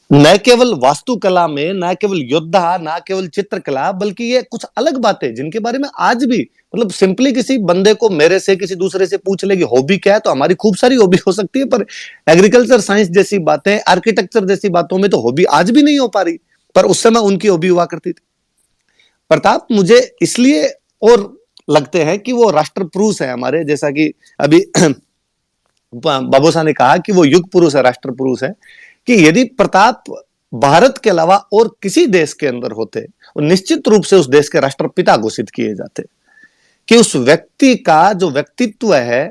न केवल वास्तुकला में, न केवल योद्धा, न केवल चित्रकला, बल्कि ये कुछ अलग बातें जिनके बारे में आज भी मतलब सिंपली किसी बंदे को मेरे से किसी दूसरे से पूछ ले कि हॉबी क्या है, तो हमारी खूब सारी हॉबी हो सकती है, पर एग्रीकल्चर साइंस जैसी बातें, आर्किटेक्चर जैसी बातों में तो हॉबी आज भी नहीं हो पा रही, पर उस समय उनकी हॉबी हुआ करती थी। प्रताप मुझे इसलिए और लगते हैं कि वो राष्ट्र पुरुष है हमारे, जैसा कि अभी बाबूसा ने कहा कि वो युग पुरुष है, राष्ट्र पुरुष है, कि यदि प्रताप भारत के अलावा और किसी देश के अंदर होते, और निश्चित रूप से उस देश के राष्ट्रपिता घोषित किए जाते, कि उस व्यक्ति का जो व्यक्तित्व है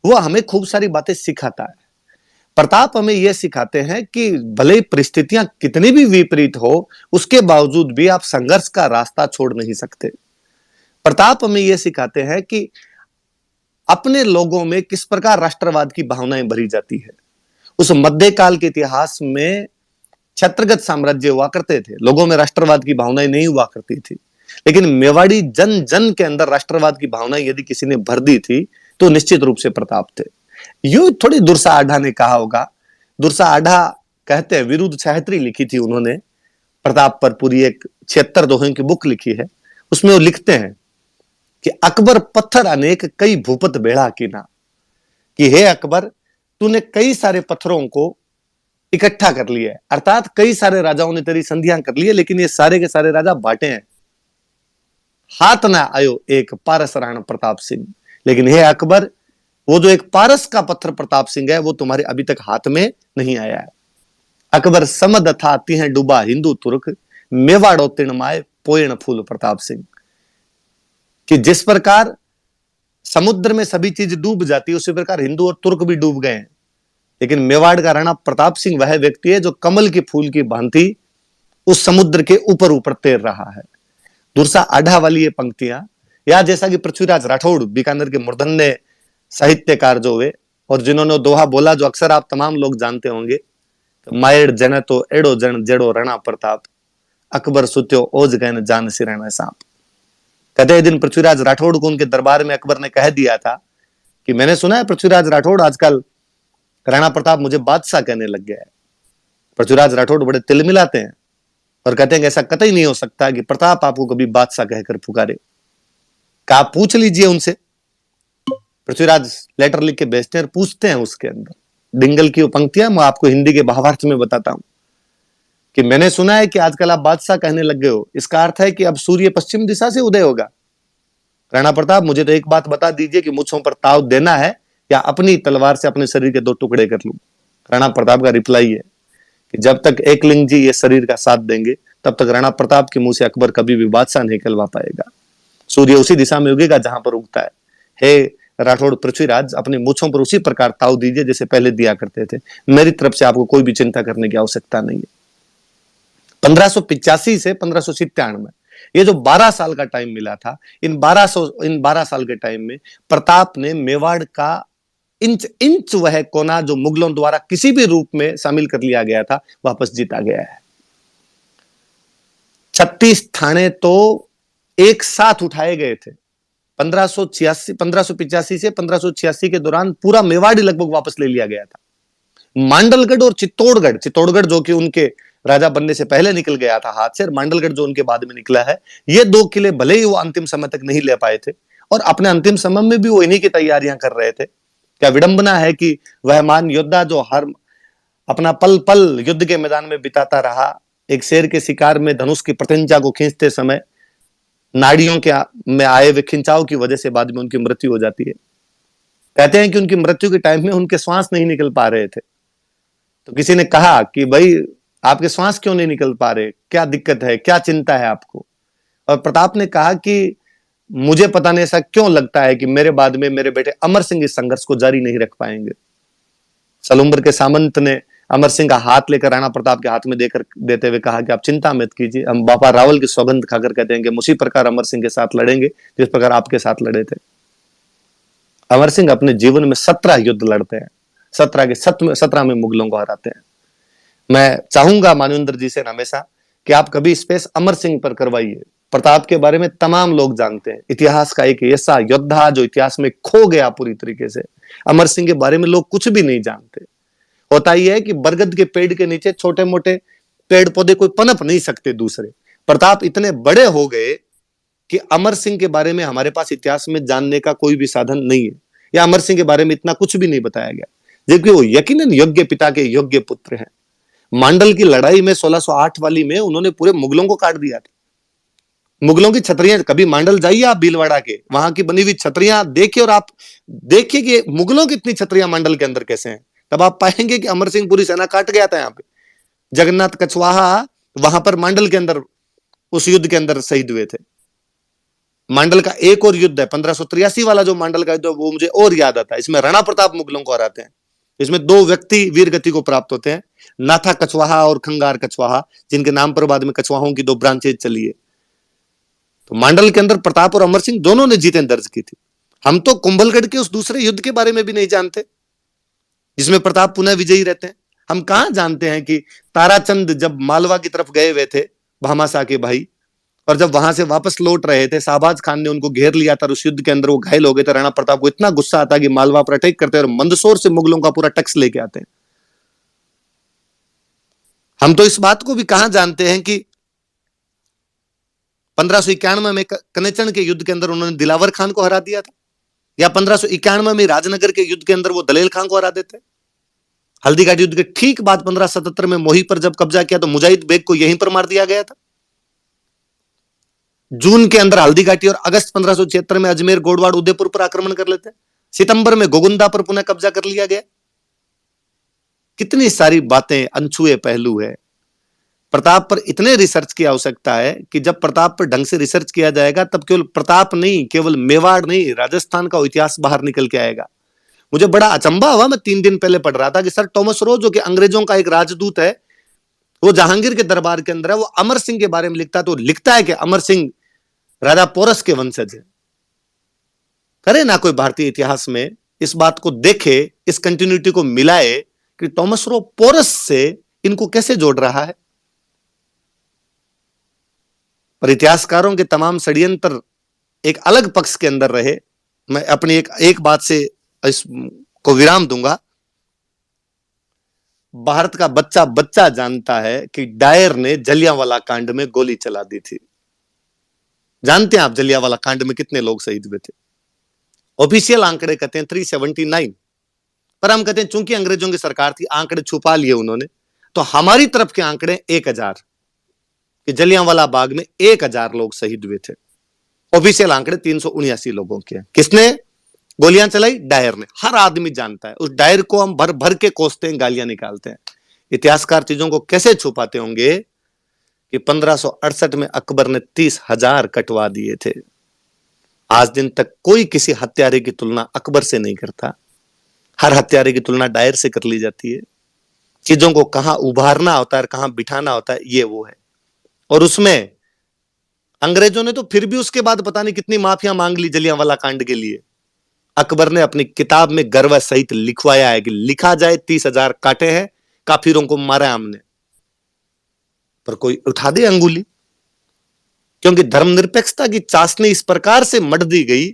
वो हमें खूब सारी बातें सिखाता है। प्रताप हमें यह सिखाते हैं कि भले ही परिस्थितियां कितनी भी विपरीत हो, उसके बावजूद भी आप संघर्ष का रास्ता छोड़ नहीं सकते। प्रताप हमें यह सिखाते हैं कि अपने लोगों में किस प्रकार राष्ट्रवाद की भावनाएं भरी जाती है। उस मध्यकाल के इतिहास में छत्रगत साम्राज्य हुआ करते थे, लोगों में राष्ट्रवाद की भावनाएं नहीं हुआ करती थी, लेकिन मेवाड़ी जन जन के अंदर राष्ट्रवाद की भावनाएं यदि किसी ने भर दी थी तो निश्चित रूप से प्रताप थे। यूं थोड़ी दुर्सा आढ़ा ने कहा होगा, दुर्सा आढ़ा कहते हैं, विरुद्ध छायत्री लिखी थी उन्होंने प्रताप पर, पूरी एक 76 दोहों की बुक लिखी है, उसमें वो लिखते हैं कि अकबर पत्थर अनेक कई भूपत बेड़ा कीना, कि हे अकबर तूने कई सारे पत्थरों को इकट्ठा कर लिया है, अर्थात कई सारे राजाओं ने तेरी संधियां कर ली है, लेकिन ये सारे के सारे राजा बांटे हैं, हाथ ना आयो एक पारस राणा प्रताप सिंह, लेकिन हे अकबर वो जो एक पारस का पत्थर प्रताप सिंह है वो तुम्हारे अभी तक हाथ में नहीं आया है। अकबर समद था तिह डूबा हिंदू तुर्क, मेवाड़ो तिणमाए पोयण फूल प्रताप सिंह, कि जिस प्रकार समुद्र में सभी चीज डूब जाती है उसी प्रकार हिंदू और तुर्क भी डूब गए हैं, लेकिन मेवाड़ का राणा प्रताप सिंह वह व्यक्ति है जो कमल के फूल की भांति उस समुद्र के ऊपर ऊपर तैर रहा है। दुर्सा आढ़ा वाली ये पंक्तियां, या जैसा कि पृथ्वीराज राठौड़ बीकानेर के मूर्धन्य साहित्यकार जो हुए और जिन्होंने दोहा बोला जो अक्सर आप तमाम लोग जानते होंगे, तो मायड़ जन तो एड़ो जन जेड़ो रणा प्रताप, अकबर सुत्यो ओज गैन जान सिरण सांप। कहते दिन पृथ्वीराज राठौड़ को उनके दरबार में अकबर ने कह दिया था कि मैंने सुना है पृथ्वीराज राठौड़ आजकल राणा प्रताप मुझे बादशाह कहने लग गया है। पृथ्वीराज राठौड़ बड़े तिलमिलाते हैं और कहते हैं कि ऐसा कतई नहीं हो सकता कि प्रताप आपको कभी बादशाह कहकर पुकारे, का आप पूछ लीजिए उनसे। पृथ्वीराज लेटर लिख के भेजते हैं, पूछते हैं उसके अंदर डिंगल की वो पंक्तियां मैं आपको हिंदी के भावार्थ में बताता हूं कि मैंने सुना है कि आजकल आप बादशाह कहने लग गए हो, इसका अर्थ है कि अब सूर्य पश्चिम दिशा से उदय होगा। राणा प्रताप मुझे तो एक बात बता दीजिए कि मुझों पर ताव देना है या अपनी तलवार से अपने शरीर के दो टुकड़े कर लूं। राणा प्रताप का रिप्लाई है कि जब तक एकलिंग जी ये शरीर का साथ देंगे तब तक राणा प्रताप के मुंह से अकबर कभी भी बादशाह नहीं कहलवा पाएगा। सूर्य उसी दिशा में उगेगा जहां पर उगता है। हे राठौड़ पृथ्वीराज अपने मुछों पर उसी प्रकार ताव दीजिए जैसे पहले दिया करते थे, मेरी तरफ से आपको कोई भी चिंता करने की आवश्यकता नहीं है। 1585 से 1597 ये जो 12 साल का टाइम मिला था, इन 12 साल के टाइम में प्रताप ने मेवाड़ का इंच इंच वह कोना जो मुगलों द्वारा किसी भी रूप में शामिल कर लिया गया था वापस जीता गया है। 36 थाने तो एक साथ उठाए गए थे। 1585 से 1586 के दौरान पूरा मेवाड़ लगभग वापस ले लिया गया था। मांडलगढ़ और चित्तौड़गढ़ जो कि उनके राजा बनने से पहले निकल गया था हाथ से, मांडलगढ़ जो उनके बाद में निकला है, ये दो किले भले ही वो अंतिम समय तक नहीं ले पाए थे और अपने अंतिम समय में भी वो इन्हीं की तैयारियां कर रहे थे। क्या विडंबना है कि वह महान योद्धा जो हर अपना पल पल युद्ध के मैदान में बिताता रहा, एक शेर के शिकार में धनुष की प्रत्यंचा को खींचते समय नाड़ियों के में आए हुए खिंचाव की वजह से बाद में उनकी मृत्यु हो जाती है। कहते हैं कि उनकी मृत्यु के टाइम में उनके श्वास नहीं निकल पा रहे थे, तो किसी ने कहा कि भाई आपके श्वास क्यों नहीं निकल पा रहे, क्या दिक्कत है, क्या चिंता है आपको? और प्रताप ने कहा कि मुझे पता नहीं ऐसा क्यों लगता है कि मेरे बाद में मेरे बेटे अमर सिंह इस संघर्ष को जारी नहीं रख पाएंगे। सलूम्बर के सामंत ने अमर सिंह का हाथ लेकर राणा प्रताप के हाथ में देते हुए कहा कि आप चिंता मत कीजिए, हम बाबा रावल की सौगंध खाकर कहते हैं कि उसी प्रकार अमर सिंह के साथ लड़ेंगे जिस प्रकार आपके साथ लड़े थे। अमर सिंह अपने जीवन में 17 युद्ध लड़ते हैं, 17 में मुगलों को हराते हैं। मैं चाहूंगा मानवेंद्र जी से हमेशा कि आप कभी स्पेस अमर सिंह पर करवाइए। प्रताप के बारे में तमाम लोग जानते हैं, इतिहास का एक ऐसा योद्धा जो इतिहास में खो गया पूरी तरीके से। अमर सिंह के बारे में लोग कुछ भी नहीं जानते। होता ही है कि बरगद के पेड़ के नीचे छोटे मोटे पेड़ पौधे कोई पनप नहीं सकते दूसरे। प्रताप इतने बड़े हो गए कि अमर सिंह के बारे में हमारे पास इतिहास में जानने का कोई भी साधन नहीं है, या अमर सिंह के बारे में इतना कुछ भी नहीं बताया गया, जबकि वो यकीनन योग्य पिता के योग्य पुत्र हैं। मांडल की लड़ाई में 1608 वाली में उन्होंने पूरे मुगलों को काट दिया था। मुगलों की छतरियां, कभी मांडल जाइए आप भीलवाड़ा के, वहां की बनी हुई छतरियां देखिए और आप देखिए कि मुगलों की इतनी छतरियां मांडल के अंदर कैसे हैं, तब आप पाएंगे कि अमर सिंह पूरी सेना काट गया था। यहाँ पे जगन्नाथ कछवाहा वहां पर मांडल के अंदर उस युद्ध के अंदर शहीद हुए थे। मांडल का एक और युद्ध है 1583 वाला, जो मांडल का युद्ध है वो मुझे और याद आता है। इसमें राणा प्रताप मुगलों को हराते हैं। इसमें 2 व्यक्ति वीर गति को प्राप्त होते हैं, नाथा कछवाहा और खंगार कछवाहा, जिनके नाम पर बाद में कछवाहों की 2 ब्रांचेज चली है। तो मांडल के अंदर प्रताप और अमर सिंह दोनों ने जीतें दर्ज की थी। हम तो कुंभलगढ़ के उस दूसरे युद्ध के बारे में भी नहीं जानते जिसमें प्रताप पुनः विजयी रहते हैं। हम कहां जानते हैं कि ताराचंद जब मालवा की तरफ गए हुए थे, भामाशाह के भाई, और जब वहां से वापस लौट रहे थे, शाहबाज खान ने उनको घेर लिया था, उस युद्ध के अंदर वो घायल हो गए थे, राणा प्रताप को इतना गुस्सा आता कि मालवा पर अटैक करते और मंदसौर से मुगलों का पूरा टैक्स लेके आते हैं। हम तो इस बात को भी कहां जानते हैं कि 1591 में कनेचन के युद्ध के अंदर उन्होंने दिलावर खान को हरा दिया था, या 1591 में राजनगर के युद्ध के अंदर वो दलेल खान को हरा देते। हल्दीघाटी युद्ध के ठीक बाद 1577 में मोही पर जब कब्जा किया तो मुजाहिद बेग को यहीं पर मार दिया गया था। जून के अंदर हल्दीघाटी और अगस्त 1576 में अजमेर, गोडवाड़, उदयपुर पर आक्रमण कर लेते हैं। सितंबर में गोगुंदा पर पुनः कब्जा कर लिया गया। कितनी सारी बातें, अनछुए पहलू है। प्रताप पर इतने रिसर्च की आवश्यकता है कि जब प्रताप पर ढंग से रिसर्च किया जाएगा तब केवल प्रताप नहीं, केवल मेवाड़ नहीं, राजस्थान का इतिहास बाहर निकल के आएगा। मुझे बड़ा अचंभा हुआ, मैं 3 दिन पहले पढ़ रहा था कि सर टॉमस रो, जो कि अंग्रेजों का एक राजदूत है, वो जहांगीर के दरबार के अंदर है, वो अमर सिंह के बारे में लिखता है, तो लिखता है कि अमर सिंह राजा पोरस के वंशज है। करे ना कोई भारतीय इतिहास में इस बात को देखे, इस कंटिन्यूटी को मिलाए कि टॉमस रो पोरस से इनको कैसे जोड़ रहा है। पर इतिहासकारों के तमाम षड्यंत्र एक अलग पक्ष के अंदर रहे। मैं अपनी एक बात से इसको विराम दूंगा। भारत का बच्चा बच्चा जानता है कि डायर ने जलियांवाला कांड में गोली चला दी थी। जानते हैं आप जलियांवाला कांड में कितने लोग शहीद हुए थे? ऑफिशियल आंकड़े कहते हैं 379, पर हम कहते हैं चूंकि अंग्रेजों की सरकार थी, आंकड़े छुपा लिए उन्होंने, तो हमारी तरफ के आंकड़े 1000 कि जलियांवाला बाग में 1000 लोग शहीद हुए थे। ऑफिशियल आंकड़े 379 लोगों के। किसने गोलियां चलाई? डायर ने। हर आदमी जानता है। उस डायर को हम भर भर के कोसते हैं, गालियां निकालते हैं। इतिहासकार चीजों को कैसे छुपाते होंगे कि 1568 में अकबर ने 30,000 कटवा दिए थे। आज दिन तक कोई किसी हत्यारे की तुलना अकबर से नहीं करता। हर हत्यारे की तुलना डायर से कर ली जाती है। चीजों को कहां उभारना होता है, कहां बिठाना होता है, ये वो है। और उसमें अंग्रेजों ने तो फिर भी उसके बाद पता नहीं कितनी माफिया मांग ली जलियांवाला कांड के लिए। अकबर ने अपनी किताब में गर्व सहित लिखवाया है कि लिखा जाए 30,000 काटे हैं, काफिरों को मारा हमने। पर कोई उठा दे अंगुली, क्योंकि धर्मनिरपेक्षता की चाशनी इस प्रकार से मट दी गई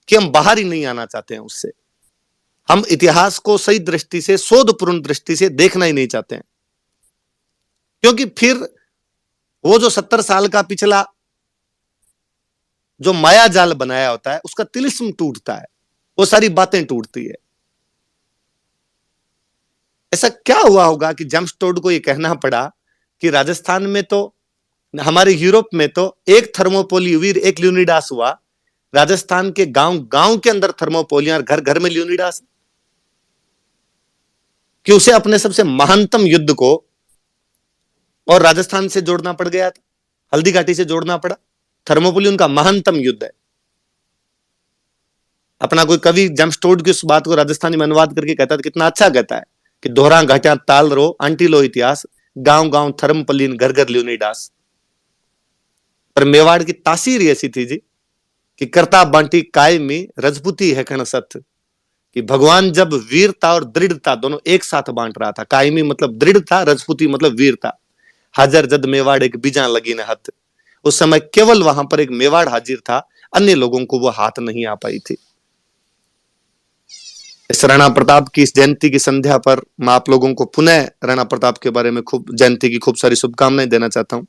कि हम बाहर ही नहीं आना चाहते हैं उससे। हम इतिहास को सही दृष्टि से, शोधपूर्ण दृष्टि से देखना ही नहीं चाहते हैं, क्योंकि फिर वो जो 70 साल का पिछला जो माया जाल बनाया होता है उसका तिलिस्म टूटता है, वो सारी बातें टूटती है। ऐसा क्या हुआ होगा कि जेम्स टोड को ये कहना पड़ा कि राजस्थान में तो, हमारे यूरोप में तो एक थर्मोपोली वीर, एक ल्यूनिडास हुआ, राजस्थान के गांव गांव के अंदर थर्मोपोलियां, घर घर में ल्यूनिडास, कि उसे अपने सबसे महानतम युद्ध को और राजस्थान से जोड़ना पड़ गया था, हल्दीघाटी से जोड़ना पड़ा। थर्मोपोली उनका महानतम युद्ध है। अपना कोई कवि जेम्स टोड की उस बात को राजस्थानी में अनुवाद करके कहता था, कितना अच्छा कहता है कि दोहरा घाटियां ताल रो, आंटी लो इतिहास, गांव गांव थर्मोपोलिन, घर घर ल्यूनिडास। पर मेवाड़ की तासीर ऐसी थी जी कि करता बांटी कायमी रजपूती है खण सत, कि भगवान जब वीरता और दृढ़ता दोनों एक साथ बांट रहा था। कायमी मतलब दृढ़ता, रजपूती मतलब वीरता। हाजर जद मेवाड़ एक बीजा लगी न हथ, उस समय केवल वहां पर एक मेवाड़ हाजिर था, अन्य लोगों को वो हाथ नहीं आ पाई थी। इस राणा प्रताप की इस जयंती की संध्या पर मैं आप लोगों को पुनः राणा प्रताप के बारे में खूब, जयंती की खूब सारी शुभकामनाएं देना चाहता हूं।